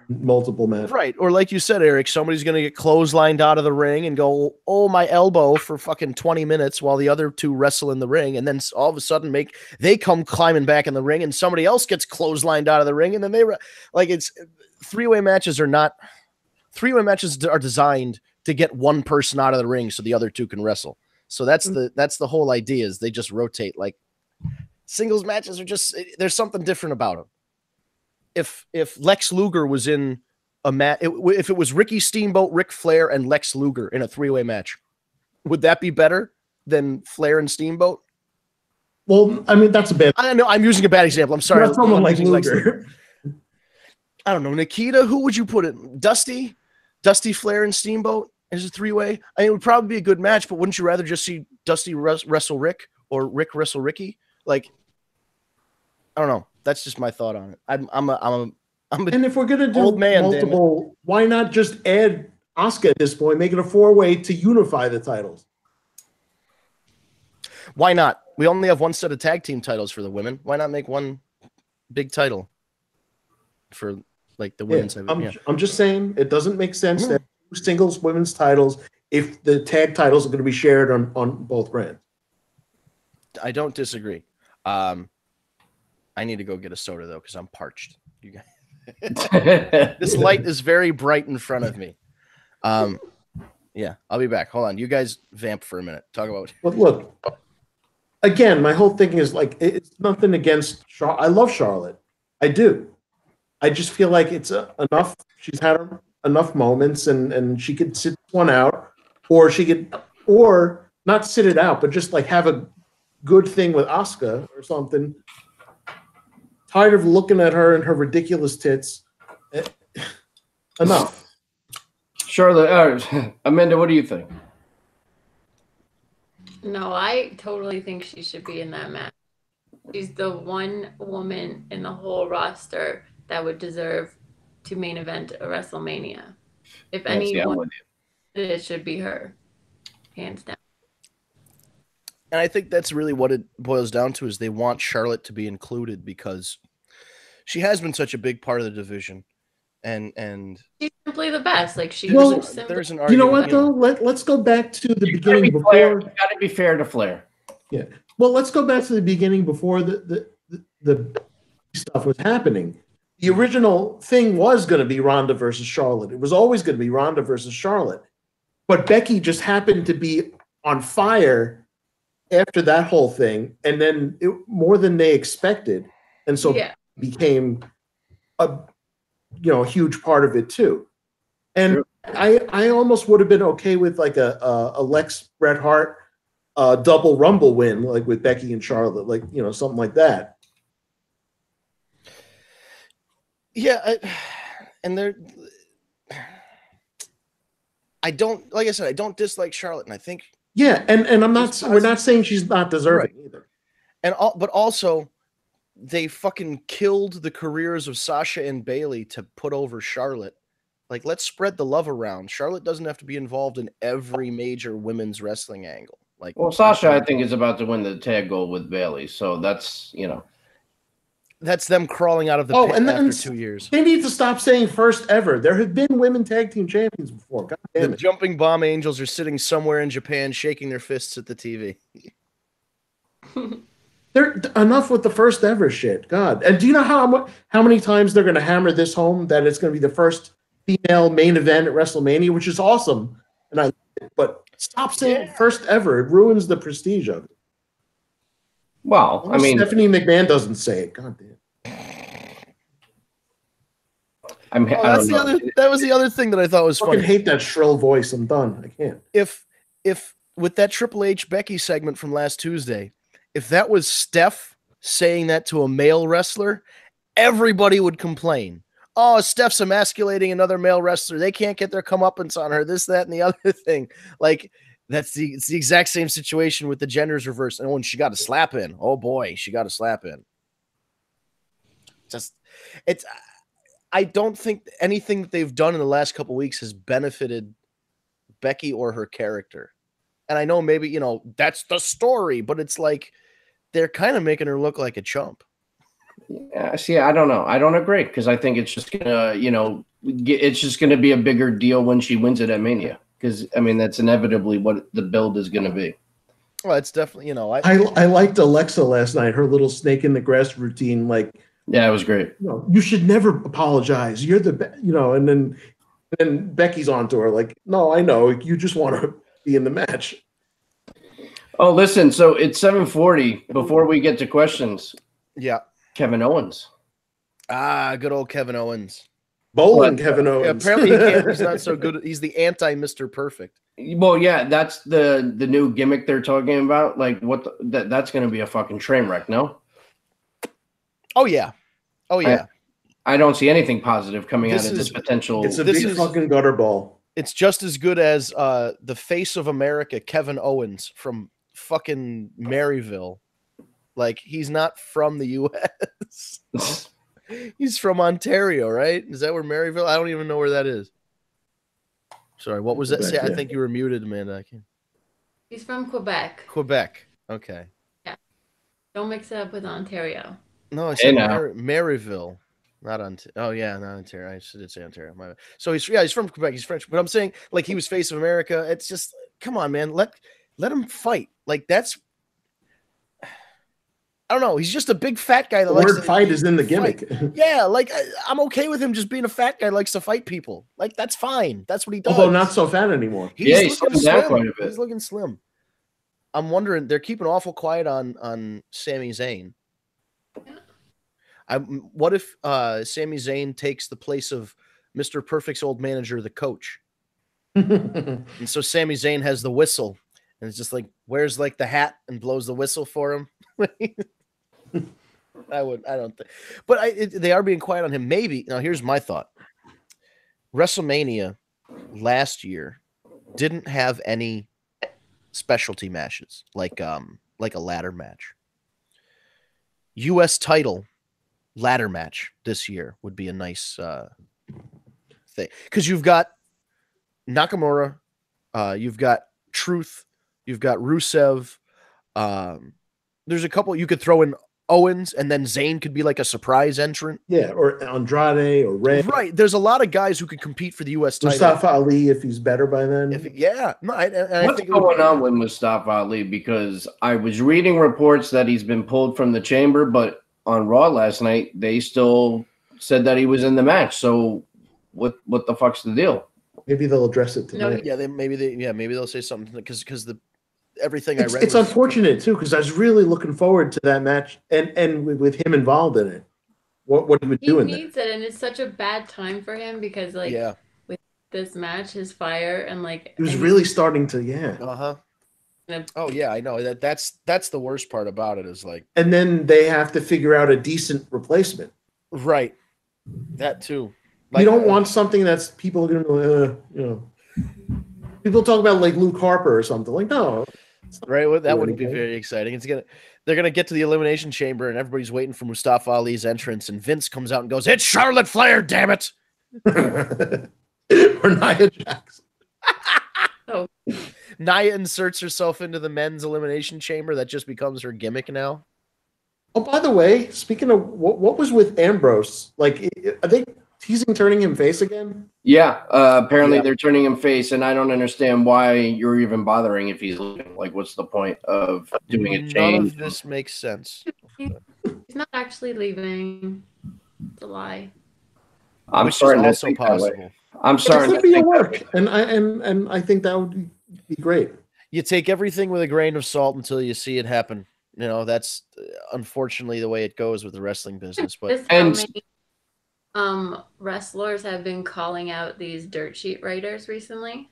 Speaker 4: multiple matches.
Speaker 3: Right. Or like you said, Eric, somebody's going to get clotheslined out of the ring and go, oh, my elbow, for fucking 20 minutes while the other two wrestle in the ring. And then all of a sudden they come climbing back in the ring and somebody else gets clotheslined out of the ring. And then it's three-way matches are designed to get one person out of the ring so the other two can wrestle. So that's the whole idea, is they just rotate. Like, singles matches are just, there's something different about them. If Lex Luger was in a match, if it was Ricky Steamboat, Ric Flair, and Lex Luger in a three-way match, would that be better than Flair and Steamboat?
Speaker 4: Well, I mean, that's a bad.
Speaker 3: I know I'm using a bad example. I'm sorry.
Speaker 4: Not someone like Luger.
Speaker 3: I don't know, Nikita. Who would you put it? Dusty, Flair, and Steamboat as a three-way. I mean, it would probably be a good match, but wouldn't you rather just see Dusty wrestle Rick or Rick wrestle Ricky? Like, I don't know. That's just my thought on it. I'm a
Speaker 4: and if we're gonna do
Speaker 3: old man,
Speaker 4: multiple, why not just add Asuka at this point, make it a four-way to unify the titles?
Speaker 3: Why not? We only have one set of tag team titles for the women. Why not make one big title for like the women's?
Speaker 4: I'm just saying it doesn't make sense that singles women's titles if the tag titles are going to be shared on both brands.
Speaker 3: I don't disagree. I need to go get a soda though, because I'm parched. You guys, this light is very bright in front of me. Yeah, I'll be back. Hold on, you guys vamp for a minute. Talk about.
Speaker 4: But look, again, my whole thing is like, it's nothing against Charlotte. I love Charlotte. I do. I just feel like it's enough. She's had enough moments, and she could sit one out, or she could, or not sit it out, but just like have a good thing with Asuka or something. Tired of looking at her and her ridiculous tits. Enough.
Speaker 2: Charlotte, Amanda, what do you think?
Speaker 5: No, I totally think she should be in that match. She's the one woman in the whole roster that would deserve to main event a WrestleMania. If anyone, it should be her, hands down.
Speaker 3: And I think that's really what it boils down to, is they want Charlotte to be included because she has been such a big part of the division. And
Speaker 5: she's simply the best. Like there's
Speaker 3: an argument.
Speaker 4: You know what though? Let's go back to the beginning before.
Speaker 2: You gotta be fair to Flair.
Speaker 4: Yeah. Well, let's go back to the beginning before the stuff was happening. The original thing was going to be Ronda versus Charlotte. It was always going to be Ronda versus Charlotte. But Becky just happened to be on fire after that whole thing, and then more than they expected, and so it became a huge part of it too. And I almost would have been okay with like a Lex Bret Hart double Rumble win, like with Becky and Charlotte, like something like that.
Speaker 3: Yeah, I don't, like I said, I don't dislike Charlotte, and I think
Speaker 4: and we're not saying she's not deserving either.
Speaker 3: But also, they fucking killed the careers of Sasha and Bayley to put over Charlotte. Like, let's spread the love around. Charlotte doesn't have to be involved in every major women's wrestling angle. Like,
Speaker 2: well, Sasha, I think, is about to win the tag gold with Bayley, so that's
Speaker 3: that's them crawling out of the pit after 2 years.
Speaker 4: They need to stop saying first ever. There have been women tag team champions before. God damn
Speaker 3: the Jumping Bomb Angels are sitting somewhere in Japan shaking their fists at the TV.
Speaker 4: They're enough with the first ever shit. God. And do you know how many times they're going to hammer this home, that it's going to be the first female main event at WrestleMania, which is awesome. But stop saying first ever. It ruins the prestige of it.
Speaker 2: Well, I mean,
Speaker 4: Stephanie McMahon doesn't say it. God damn.
Speaker 3: That was the other thing that I thought was funny.
Speaker 4: I hate that shrill voice. I'm done. I can't.
Speaker 3: If with that Triple H Becky segment from last Tuesday, if that was Steph saying that to a male wrestler, everybody would complain. Oh, Steph's emasculating another male wrestler. They can't get their comeuppance on her. This, that, and the other thing. Like, it's the exact same situation with the genders reversed. And when she got a slap in, oh boy, she got a slap in. I don't think anything that they've done in the last couple of weeks has benefited Becky or her character. And I know maybe, that's the story, but it's like they're kind of making her look like a chump.
Speaker 2: Yeah, see, I don't know. I don't agree, because I think it's just gonna, it's just gonna be a bigger deal when she wins it at Mania. Because I mean, that's inevitably what the build is gonna be.
Speaker 3: Well, it's definitely,
Speaker 4: I liked Alexa last night. Her little snake in the grass routine, like.
Speaker 2: Yeah, it was great.
Speaker 4: You should never apologize. You're and then Becky's onto her like, no, I know. You just want to be in the match.
Speaker 2: Oh, listen. So it's 7:40. Before we get to questions, Kevin Owens.
Speaker 3: Good old Kevin Owens.
Speaker 4: Bowling Kevin Owens.
Speaker 3: Apparently he's not so good. He's the anti Mr. Perfect.
Speaker 2: Well, yeah, that's the new gimmick they're talking about. Like, that's going to be a fucking train wreck, no?
Speaker 3: Oh yeah.
Speaker 2: I don't see anything positive coming out of this potential.
Speaker 4: It's a big fucking gutter ball.
Speaker 3: It's just as good as the face of America, Kevin Owens from fucking Maryville. Like, he's not from the U.S. He's from Ontario, right? Is that where Maryville? I don't even know where that is. Sorry, what was that? I think you were muted, Amanda.
Speaker 5: He's from Quebec.
Speaker 3: Quebec. Okay.
Speaker 5: Yeah. Don't mix it up with Ontario.
Speaker 3: No, I said Maryville, not Ontario. Oh yeah, not Ontario. I did say Ontario. So he's from Quebec. He's French, but I'm saying, like, he was face of America. It's just, come on, man. Let him fight. Like, that's, I don't know. He's just a big fat guy.
Speaker 4: The word fight is in the gimmick.
Speaker 3: Yeah, like, I'm okay with him just being a fat guy who likes to fight people. Like, that's fine. That's what he does.
Speaker 4: Although not so fat anymore.
Speaker 3: He's looking slim. He's looking slim. I'm wondering, they're keeping awful quiet on Sami Zayn. What if Sami Zayn takes the place of Mr. Perfect's old manager, the Coach? And so Sami Zayn has the whistle, and it's just like wears like the hat and blows the whistle for him. I don't think, but they are being quiet on him. Maybe now here's my thought: WrestleMania last year didn't have any specialty matches like a ladder match. U.S. title ladder match this year would be a nice thing because you've got Nakamura, you've got Truth, you've got Rusev. There's a couple you could throw in Owens, and then Zayn could be like a surprise entrant.
Speaker 4: Yeah, or Andrade or Ray.
Speaker 3: Right. There's a lot of guys who could compete for the U.S. title.
Speaker 4: Mustafa Ali, if he's better by then.
Speaker 2: What's going on with Mustafa Ali? Because I was reading reports that he's been pulled from the chamber, but on Raw last night, they still said that he was in the match. So what the fuck's the deal?
Speaker 4: Maybe they'll address it tonight.
Speaker 3: Yeah, maybe they'll say something because everything
Speaker 4: I read. It's unfortunate too because I was really looking forward to that match and with him involved in it. What he would do in there. He needs
Speaker 5: it, and it's such a bad time for him because with this match, his fire and
Speaker 4: he was really starting to
Speaker 3: Oh yeah, I know that's the worst part about it is like.
Speaker 4: And then they have to figure out a decent replacement.
Speaker 3: Right. That too.
Speaker 4: You don't want something that's people are going to people talk about like Luke Harper or something like no.
Speaker 3: Right, well, that wouldn't be very exciting. They're gonna get to the Elimination Chamber and everybody's waiting for Mustafa Ali's entrance, and Vince comes out and goes, "It's Charlotte Flair, damn it!"
Speaker 4: Or Nia Jax.
Speaker 5: Oh.
Speaker 3: Nia inserts herself into the men's Elimination Chamber. That just becomes her gimmick now.
Speaker 4: Oh, by the way, speaking of what was with Ambrose, like, are they teasing turning him face again?
Speaker 2: Yeah, apparently they're turning him face, and I don't understand why you're even bothering if he's leaving. Like, what's the point of doing a change?
Speaker 3: None of this makes sense.
Speaker 5: He's not actually leaving. It's a lie.
Speaker 2: I'm starting to think possible. I'm starting to think
Speaker 4: work, and I think that would be great.
Speaker 3: You take everything with a grain of salt until you see it happen. You know, that's unfortunately the way it goes with the wrestling business. But
Speaker 5: wrestlers have been calling out these dirt sheet writers recently.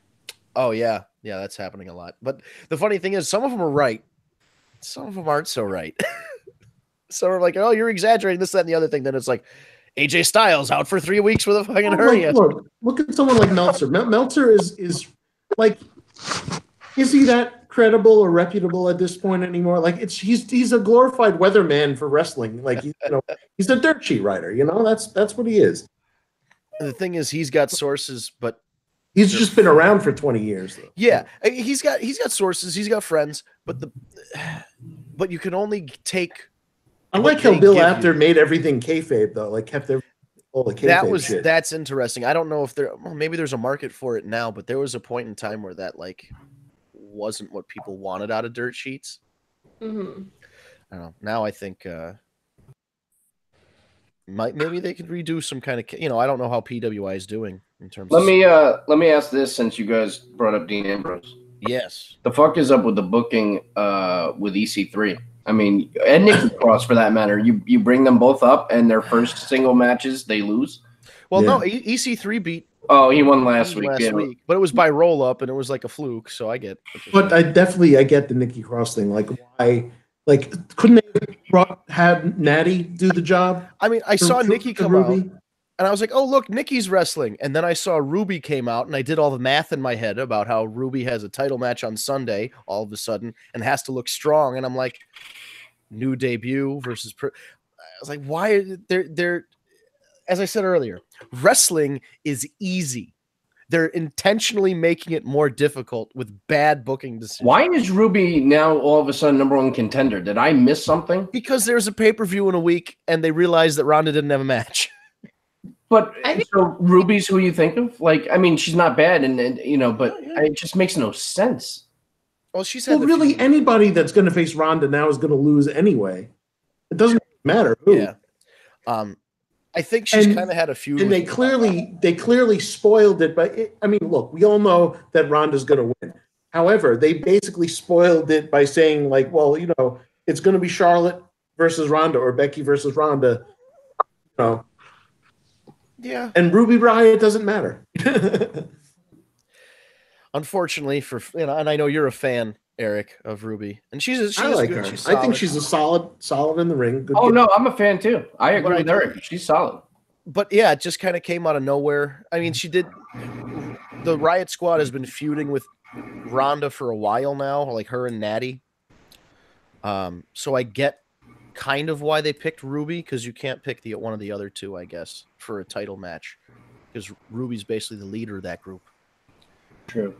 Speaker 3: Oh yeah, that's happening a lot. But the funny thing is, some of them are right, some of them aren't so right. Some are like, "Oh, you're exaggerating this, that, and the other thing." Then it's like, AJ Styles out for 3 weeks with a fucking hernia.
Speaker 4: Look at someone like Meltzer. Meltzer is like, is he that credible or reputable at this point anymore? Like, he's a glorified weatherman for wrestling. Like, he's a dirt sheet writer. That's what he is.
Speaker 3: The thing is, he's got sources, but
Speaker 4: he's just been around for 20 years. Though.
Speaker 3: Yeah, he's got sources, he's got friends, but you can only take.
Speaker 4: I like how Bill Apter made everything kayfabe though, like kept all the kayfabe shit.
Speaker 3: That's interesting. I don't know if maybe there's a market for it now, but there was a point in time where that like wasn't what people wanted out of dirt sheets.
Speaker 5: Mm-hmm.
Speaker 3: I don't know. Now I think maybe they could redo some kind of I don't know how PWI is doing in terms.
Speaker 2: Let me ask this since you guys brought up Dean Ambrose.
Speaker 3: Yes.
Speaker 2: The fuck is up with the booking with EC3? I mean, and Nikki Cross for that matter. You bring them both up, and their first single matches they lose.
Speaker 3: Well, no, EC3 beat.
Speaker 2: Oh, he won last week,
Speaker 3: but it was by roll up, and it was like a fluke. So I get.
Speaker 4: But I get the Nikki Cross thing. Like, why? Like, couldn't they have Natty do the job?
Speaker 3: I mean, I saw Nikki come out, and I was like, "Oh, look, Nikki's wrestling." And then I saw Ruby came out, and I did all the math in my head about how Ruby has a title match on Sunday all of a sudden and has to look strong. And I'm like, new debut versus. I was like, why? They're as I said earlier, wrestling is easy. They're intentionally making it more difficult with bad booking decisions.
Speaker 2: Why is Ruby now all of a sudden #1 contender? Did I miss something?
Speaker 3: Because there's a pay-per-view in a week, and they realized that Ronda didn't have a match.
Speaker 2: But so Ruby's who you think of? Like, I mean, she's not bad, and but it just makes no sense.
Speaker 3: Well, she's had
Speaker 4: really anybody that's going to face Ronda now is going to lose anyway. It doesn't matter who.
Speaker 3: Yeah. I think she's kind of had a few.
Speaker 4: And they clearly spoiled it. But I mean, look, we all know that Ronda's going to win. However, they basically spoiled it by saying, like, well, it's going to be Charlotte versus Ronda or Becky versus Ronda.
Speaker 3: Yeah.
Speaker 4: And Ruby Riott doesn't matter.
Speaker 3: Unfortunately, and I know you're a fan Eric, of Ruby, and she's
Speaker 4: I like
Speaker 3: good.
Speaker 4: her.
Speaker 3: She's
Speaker 4: I think
Speaker 3: solid.
Speaker 4: she's a solid in the ring. Good
Speaker 2: Oh
Speaker 4: kid.
Speaker 2: no, I'm a fan too. I agree with Eric. She's solid.
Speaker 3: But yeah, it just kind of came out of nowhere. I mean, she did. The Riot Squad has been feuding with Ronda for a while now, like her and Natty. So I get kind of why they picked Ruby, because you can't pick one of the other two, I guess, for a title match, because Ruby's basically the leader of that group.
Speaker 2: True.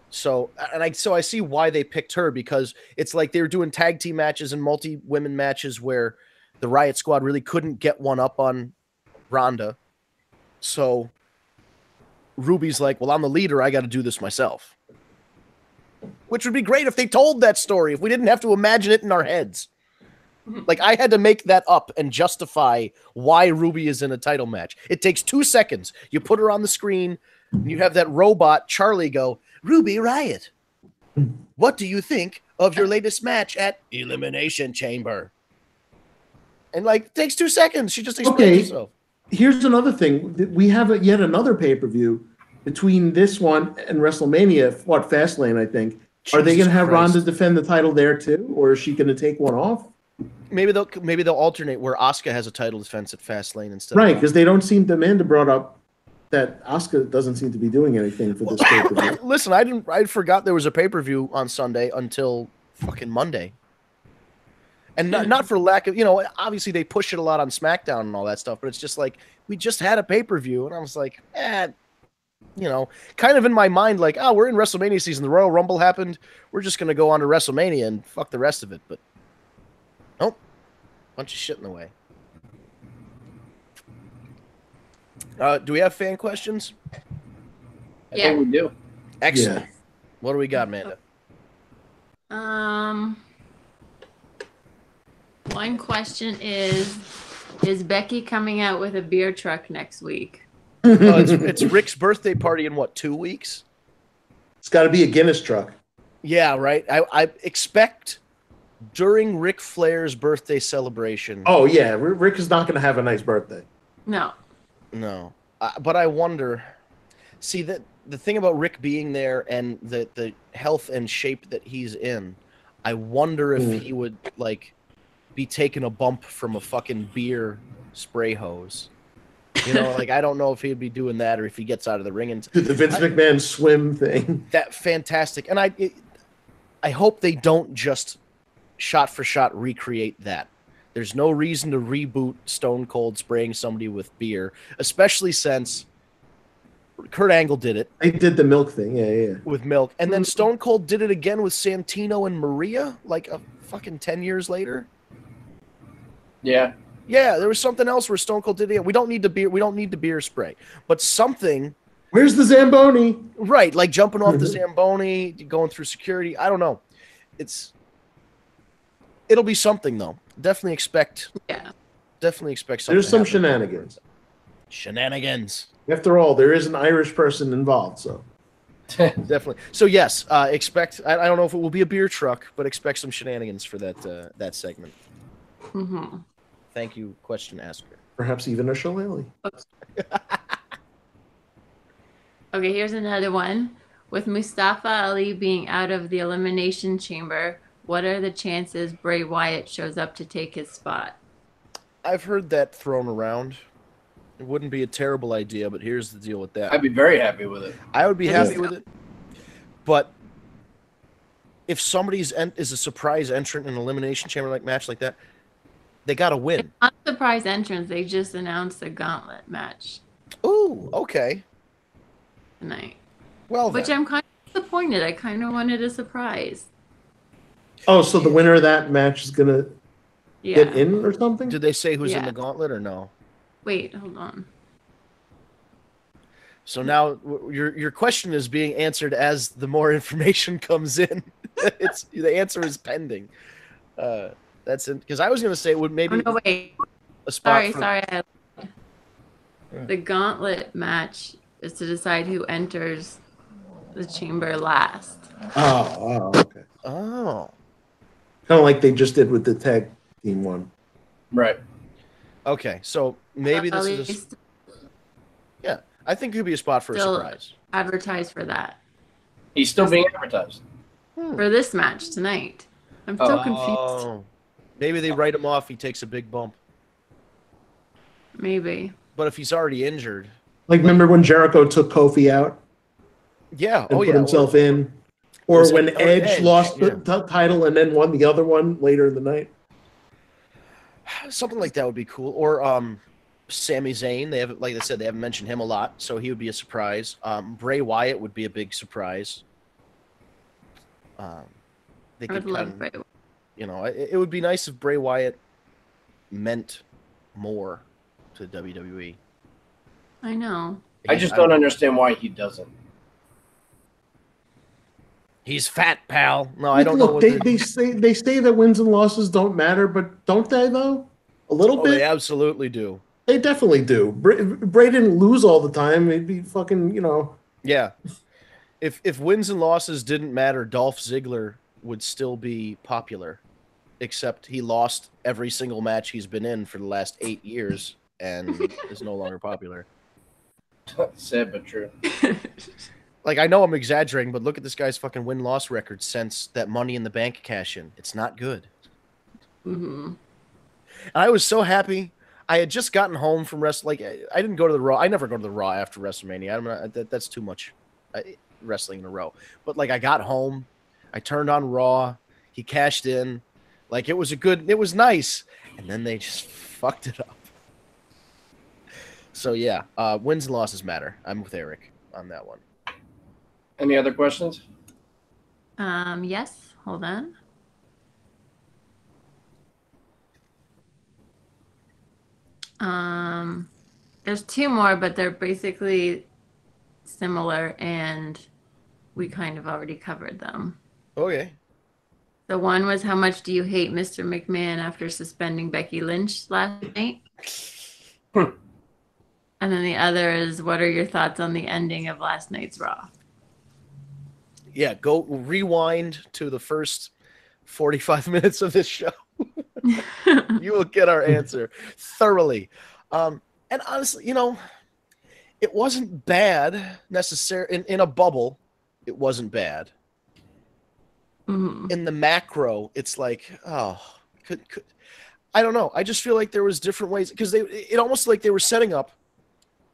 Speaker 3: So I see why they picked her, because it's like they were doing tag team matches and multi-women matches where the Riot Squad really couldn't get one up on Ronda. So Ruby's like, well, I'm the leader. I got to do this myself. Which would be great if they told that story, if we didn't have to imagine it in our heads. Like, I had to make that up and justify why Ruby is in a title match. It takes 2 seconds. You put her on the screen, and you have that robot, Charlie, go, Ruby Riot, what do you think of your latest match at Elimination Chamber? And, like, it takes 2 seconds. She just explains herself.
Speaker 4: Here's another thing. We have yet another pay-per-view between this one and WrestleMania, Fastlane, I think. Are they going to have Ronda defend the title there, too? Or is she going to take one off?
Speaker 3: Maybe they'll alternate where Asuka has a title defense at Fastlane instead.
Speaker 4: Right, because they don't seem. Amanda brought up that Asuka doesn't seem to be doing anything for this pay-per-view.
Speaker 3: Listen, I forgot there was a pay-per-view on Sunday until fucking Monday. And not for lack of, obviously they push it a lot on SmackDown and all that stuff, but it's just like, we just had a pay-per-view, and I was like, kind of in my mind, like, we're in WrestleMania season, the Royal Rumble happened, we're just going to go on to WrestleMania and fuck the rest of it, but nope, bunch of shit in the way. Do we have fan questions?
Speaker 2: I think we do.
Speaker 3: Excellent.
Speaker 4: Yeah.
Speaker 3: What do we got, Amanda?
Speaker 5: One question is Becky coming out with a beer truck next week?
Speaker 3: It's Rick's birthday party in 2 weeks?
Speaker 4: It's got to be a Guinness truck.
Speaker 3: Yeah, right. I expect during Ric Flair's birthday celebration.
Speaker 4: Oh yeah, Rick is not going to have a nice birthday.
Speaker 5: No.
Speaker 3: But I wonder. See, that the thing about Rick being there and the health and shape that he's in, I wonder if he would be taking a bump from a fucking beer spray hose. I don't know if he'd be doing that, or if he gets out of the ring and
Speaker 4: the Vince McMahon swim thing.
Speaker 3: That fantastic, and I hope they don't just shot for shot recreate that. There's no reason to reboot Stone Cold spraying somebody with beer, especially since Kurt Angle did it.
Speaker 4: They did the milk thing, yeah.
Speaker 3: With milk, and then Stone Cold did it again with Santino and Maria, a fucking 10 years later.
Speaker 2: Yeah.
Speaker 3: Yeah, there was something else where Stone Cold did it. We don't need the beer. We don't need the beer spray, but something.
Speaker 4: Where's the Zamboni?
Speaker 3: Right, like jumping off the Zamboni, going through security. I don't know. It'll be something though. Definitely expect something.
Speaker 4: There's some shenanigans. After all, there is an Irish person involved, so.
Speaker 3: Definitely. So yes, expect. I don't know if it will be a beer truck, but expect some shenanigans for that segment.
Speaker 5: Mm-hmm.
Speaker 3: Thank you, question asker.
Speaker 4: Perhaps even a shillelagh.
Speaker 5: Okay, here's another one. With Mustafa Ali being out of the Elimination Chamber, what are the chances Bray Wyatt shows up to take his spot?
Speaker 3: I've heard that thrown around. It wouldn't be a terrible idea, but here's the deal with that.
Speaker 2: I'd be very happy with it.
Speaker 3: I would be happy with it. But if somebody's is a surprise entrant in an Elimination Chamber match like that, they got to win.
Speaker 5: It's not a surprise entrance. They just announced a gauntlet match.
Speaker 3: Ooh, okay.
Speaker 5: Tonight.
Speaker 3: Well,
Speaker 5: which I'm kind of disappointed. I kind of wanted a surprise.
Speaker 4: Oh, so the winner of that match is going to get in or something?
Speaker 3: Did they say who's in the gauntlet or no?
Speaker 5: Wait, hold on.
Speaker 3: So now your question is being answered as the more information comes in. The answer is pending. That's because I was going to say it would maybe.
Speaker 5: Oh, no, wait.
Speaker 3: A spot.
Speaker 5: Sorry. The gauntlet match is to decide who enters the chamber last.
Speaker 4: Oh, okay.
Speaker 3: Oh.
Speaker 4: Kind of like they just did with the tag team one.
Speaker 2: Right.
Speaker 3: Okay, so maybe this is. Yeah, I think it could be a spot for a surprise.
Speaker 5: Advertise for that.
Speaker 2: He's still being advertised.
Speaker 5: for this match tonight. I'm so confused.
Speaker 3: Oh, maybe they write him off. He takes a big bump.
Speaker 5: Maybe.
Speaker 3: But if he's already injured,
Speaker 4: remember when Jericho took Kofi out
Speaker 3: yeah,
Speaker 4: and put himself in, or when Edge lost the title and then won the other one later in the night.
Speaker 3: Something like that would be cool. Or Sami Zayn. They haven't, like I said, they haven't mentioned him a lot, so he would be a surprise. Bray Wyatt would be a big surprise. They
Speaker 5: I would
Speaker 3: could
Speaker 5: love Bray.
Speaker 3: You know, it would be nice if Bray Wyatt meant more to WWE.
Speaker 5: I know.
Speaker 2: I just don't understand why he doesn't.
Speaker 3: He's fat, pal. No, I don't know.
Speaker 4: Look, they say that wins and losses don't matter, but don't they though? A little bit.
Speaker 3: They absolutely do.
Speaker 4: They definitely do. Bray didn't lose all the time. He'd be fucking,
Speaker 3: Yeah. If wins and losses didn't matter, Dolph Ziggler would still be popular, except he lost every single match he's been in for the last 8 years and is no longer popular.
Speaker 2: Sad but true.
Speaker 3: Like, I know I'm exaggerating, but look at this guy's fucking win-loss record since that Money in the Bank cash-in. It's not good.
Speaker 5: Mm-hmm.
Speaker 3: And I was so happy. I had just gotten home from wrestling. Like, I didn't go to the Raw. I never go to the Raw after WrestleMania. That's too much wrestling in a row. But, like, I got home. I turned on Raw. He cashed in. Like, it was nice. And then they just fucked it up. So, yeah, wins and losses matter. I'm with Eric on that one.
Speaker 2: Any other questions?
Speaker 5: Yes. Hold on. There's 2 more, but they're basically similar, and we kind of already covered them.
Speaker 3: Okay.
Speaker 5: The one was, how much do you hate Mr. McMahon after suspending Becky Lynch last night? And then the other is, what are your thoughts on the ending of last night's Raw?
Speaker 3: Yeah, go rewind to the first 45 minutes of this show. You will get our answer thoroughly. And honestly, it wasn't bad necessarily. In a bubble, it wasn't bad.
Speaker 5: Mm-hmm.
Speaker 3: In the macro, it's like, oh, I don't know. I just feel like there was different ways, because it almost like they were setting up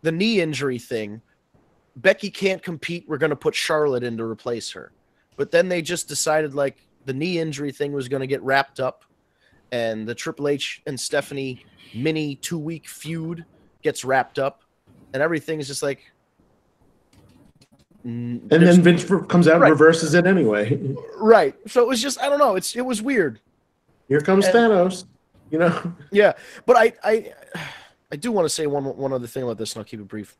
Speaker 3: the knee injury thing. Becky can't compete. We're going to put Charlotte in to replace her. But then they just decided, like, the knee injury thing was going to get wrapped up, and the Triple H and Stephanie mini 2-week feud gets wrapped up, and everything is just like.
Speaker 4: And then Vince comes out and reverses it anyway.
Speaker 3: Right. So it was just, I don't know. It was weird.
Speaker 4: Here comes Thanos.
Speaker 3: Yeah, but I do want to say one other thing about this, and I'll keep it brief.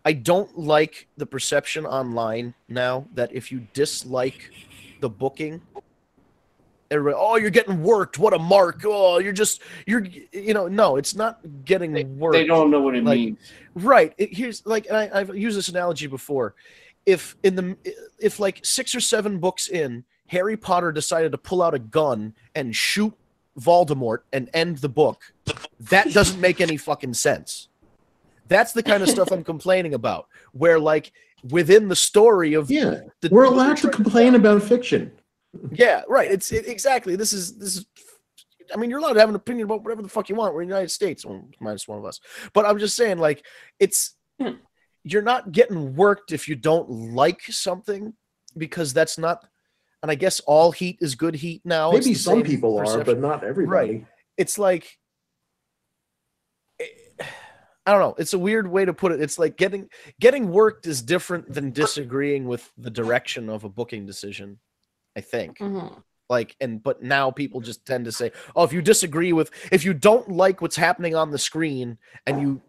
Speaker 3: I don't like the perception online now that if you dislike the booking, everybody, oh, you're getting worked. What a mark. Oh, no, it's not getting worked.
Speaker 2: They don't know what it means.
Speaker 3: Right. Here's like, and I've used this analogy before. If like 6 or 7 books in, Harry Potter decided to pull out a gun and shoot Voldemort and end the book, that doesn't make any fucking sense. That's the kind of stuff I'm complaining about, where, like, within the story of
Speaker 4: we're allowed to complain about fiction.
Speaker 3: Yeah, right. Exactly. This is. I mean, you're allowed to have an opinion about whatever the fuck you want. We're in the United States, minus one of us. But I'm just saying, like, you're not getting worked if you don't like something, because that's not. And I guess all heat is good heat now.
Speaker 4: Maybe some people are, but not everybody.
Speaker 3: Right. It's like, I don't know. It's a weird way to put it. It's like getting worked is different than disagreeing with the direction of a booking decision, I think.
Speaker 5: Mm-hmm.
Speaker 3: But now people just tend to say, oh, if you don't like what's happening on the screen and you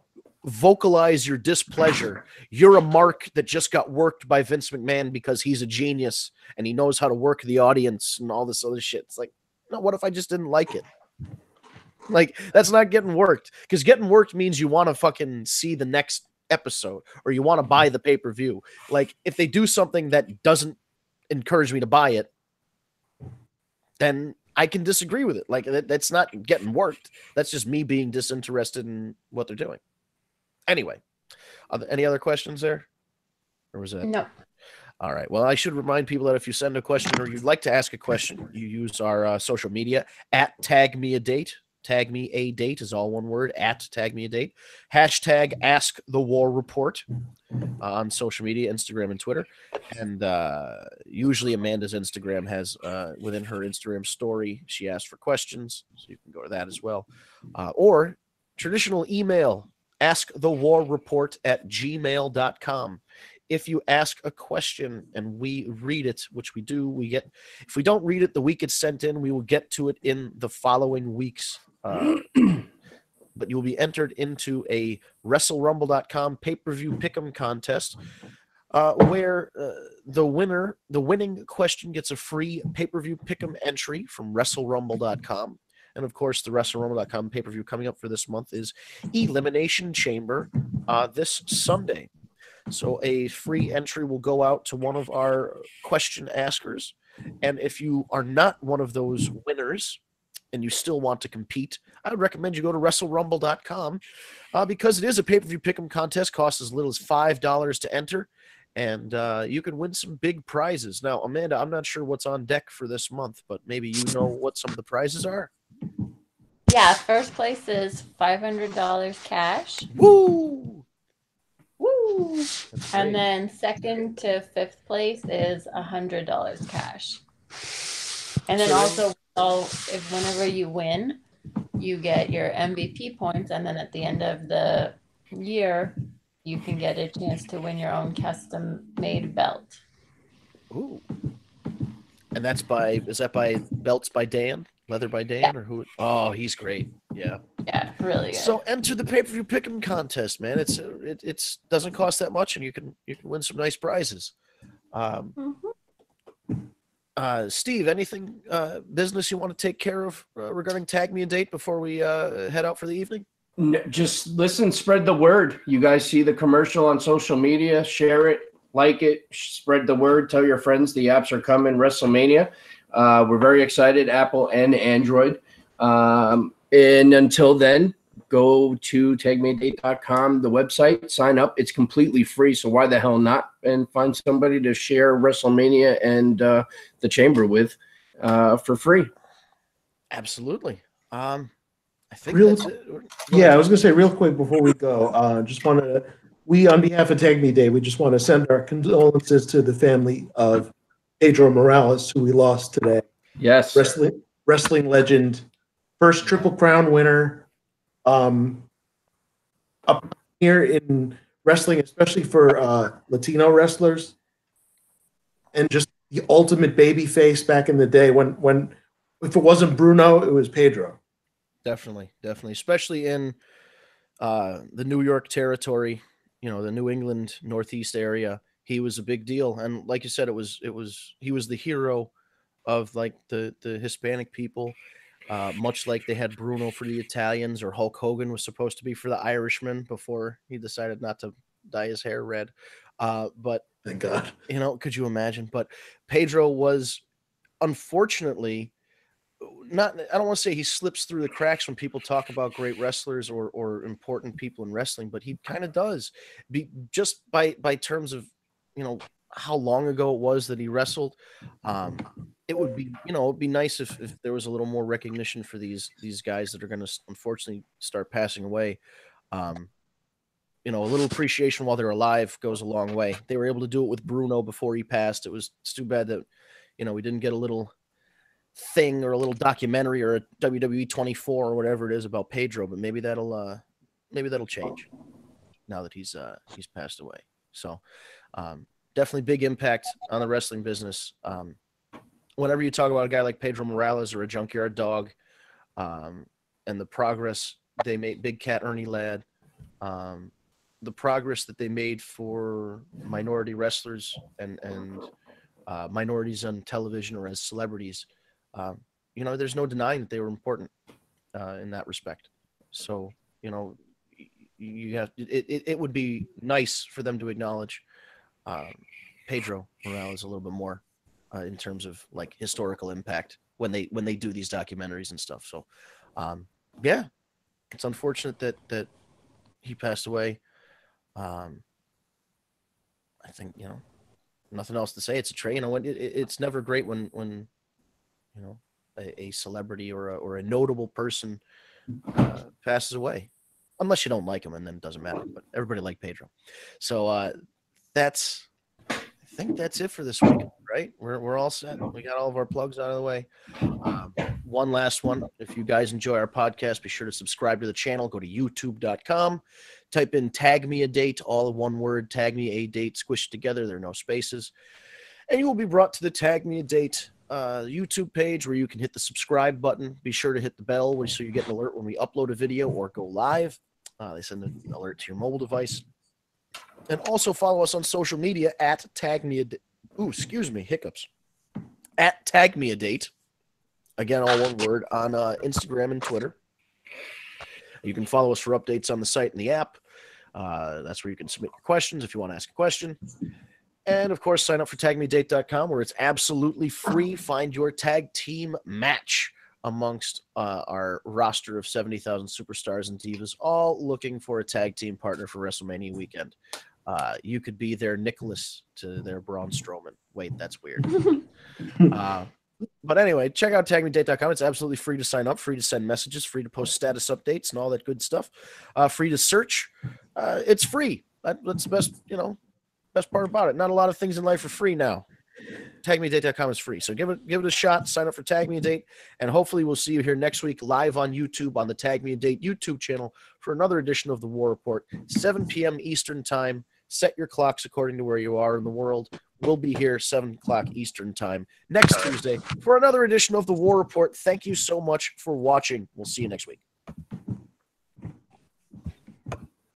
Speaker 3: vocalize your displeasure, you're a mark that just got worked by Vince McMahon because he's a genius and he knows how to work the audience and all this other shit. It's like, no, what if I just didn't like it? Like, that's not getting worked, because getting worked means you want to fucking see the next episode or you want to buy the pay-per-view. Like, if they do something that doesn't encourage me to buy it, then I can disagree with it. Like, that's not getting worked. That's just me being disinterested in what they're doing. Anyway, any other questions there? Or was that?
Speaker 5: No.
Speaker 3: All right. Well, I should remind people that if you send a question or you'd like to ask a question, you use our social media at Tag Me a Date. Tag Me a Date is all one word, at Tag Me a Date. Hashtag Ask the War Report on social media, Instagram and Twitter. And usually Amanda's Instagram has, within her Instagram story, she asks for questions. So you can go to that as well. Or traditional email, askthewarreport@gmail.com. If you ask a question and we read it, which we do, if we don't read it the week it's sent in, we will get to it in the following weeks. But you'll be entered into a WrestleRumble.com pay-per-view pick'em contest, where the winning question gets a free pay-per-view pick'em entry from WrestleRumble.com. And of course, the WrestleRumble.com pay-per-view coming up for this month is Elimination Chamber this Sunday. So a free entry will go out to one of our question askers. And if you are not one of those winners and you still want to compete, I would recommend you go to WrestleRumble.com because it is a pay-per-view pick'em contest, costs as little as $5 to enter, and you can win some big prizes. Now, Amanda, I'm not sure what's on deck for this month, but maybe you know what some of the prizes are.
Speaker 5: Yeah, first place is $500 cash.
Speaker 3: Woo!
Speaker 5: Woo! And
Speaker 3: great.
Speaker 5: then second to fifth place is $100 cash. And then also, if whenever you win, you get your MVP points, and then at the end of the year, you can get a chance to win your own custom-made belt.
Speaker 3: Ooh. And is that by Belts by Dan? Leather by Dan?
Speaker 5: Yeah.
Speaker 3: Or who? Oh, he's great. Yeah.
Speaker 5: Yeah, really good.
Speaker 3: So enter the pay-per-view pick'em contest, man. It doesn't cost that much, and you can win some nice prizes. Steve, anything business you want to take care of regarding Tag Me a Date before we head out for the evening?
Speaker 2: Just listen, spread the word. You guys see the commercial on social media, share it, like it, spread the word, tell your friends the apps are coming, WrestleMania. We're very excited, Apple and Android. And until then, go to tagmeadate.com, the website, sign up. It's completely free, so why the hell not? And find somebody to share WrestleMania and the Chamber with for free.
Speaker 3: Absolutely. I think
Speaker 4: that's
Speaker 3: it.
Speaker 4: Yeah, I was going to say real quick before we go, just want to, on behalf of Tag Me Day, we just want to send our condolences to the family of Pedro Morales, who we lost today.
Speaker 2: Yes.
Speaker 4: Wrestling legend, first Triple Crown winner, up here in wrestling, especially for Latino wrestlers, and just the ultimate baby face back in the day when if it wasn't Bruno, it was Pedro.
Speaker 3: Definitely, especially in the New York territory, the New England Northeast area. He was a big deal, and like you said, he was the hero of like the Hispanic people, much like they had Bruno for the Italians, or Hulk Hogan was supposed to be for the Irishmen before he decided not to dye his hair red. But
Speaker 4: thank God,
Speaker 3: could you imagine? But Pedro was, unfortunately, I don't want to say he slips through the cracks when people talk about great wrestlers or important people in wrestling, but he kind of does, just by terms of how long ago it was that he wrestled. It would be it'd be nice if there was a little more recognition for these guys that are going to unfortunately start passing away. A little appreciation while they're alive goes a long way. They were able to do it with Bruno before he passed. It's too bad that we didn't get a little thing or a little documentary or a WWE 24 or whatever it is about Pedro, but maybe that'll change now that he's passed away. So definitely big impact on the wrestling business. Whenever you talk about a guy like Pedro Morales or a Junkyard Dog, and the progress they made, Big Cat Ernie Ladd, the progress that they made for minority wrestlers and minorities on television or as celebrities, there's no denying that they were important in that respect. So, you have it would be nice for them to acknowledge Pedro Morales a little bit more in terms of like historical impact when they do these documentaries and stuff. So, yeah, it's unfortunate that he passed away. I think Nothing else to say. It's a trade. You know, it's never great when you know a celebrity or a notable person passes away, unless you don't like him, and then it doesn't matter. But everybody liked Pedro, so I think that's it for this week. Right? We're all set. We got all of our plugs out of the way. One last one. If you guys enjoy our podcast, be sure to subscribe to the channel. Go to youtube.com. Type in tag me a date, all one word, tag me a date, squished together. There are no spaces. And you will be brought to the Tag Me a Date YouTube page where you can hit the subscribe button. Be sure to hit the bell so you get an alert when we upload a video or go live. They send an alert to your mobile device. And also follow us on social media at tag me a date. Ooh, excuse me, hiccups. At tag me a date. Again, all one word on Instagram and Twitter. You can follow us for updates on the site and the app. That's where you can submit your questions if you want to ask a question. And, of course, sign up for tagmeadate.com where it's absolutely free. Find your tag team match amongst our roster of 70,000 superstars and divas, all looking for a tag team partner for WrestleMania weekend. You could be their Nicholas to their Braun Strowman. Wait, that's weird. But anyway, check out tagmeadate.com. It's absolutely free to sign up, free to send messages, free to post status updates and all that good stuff. Free to search. It's free. That's the best part about it. Not a lot of things in life are free now. Tagmeadate.com is free. So give it a shot. Sign up for Tag Me a Date, and hopefully we'll see you here next week live on YouTube on the Tag Me a Date YouTube channel for another edition of the War Report, 7 p.m. Eastern Time. Set your clocks according to where you are in the world. We'll be here 7 o'clock Eastern Time next Tuesday for another edition of the War Report. Thank you so much for watching. We'll see you next week.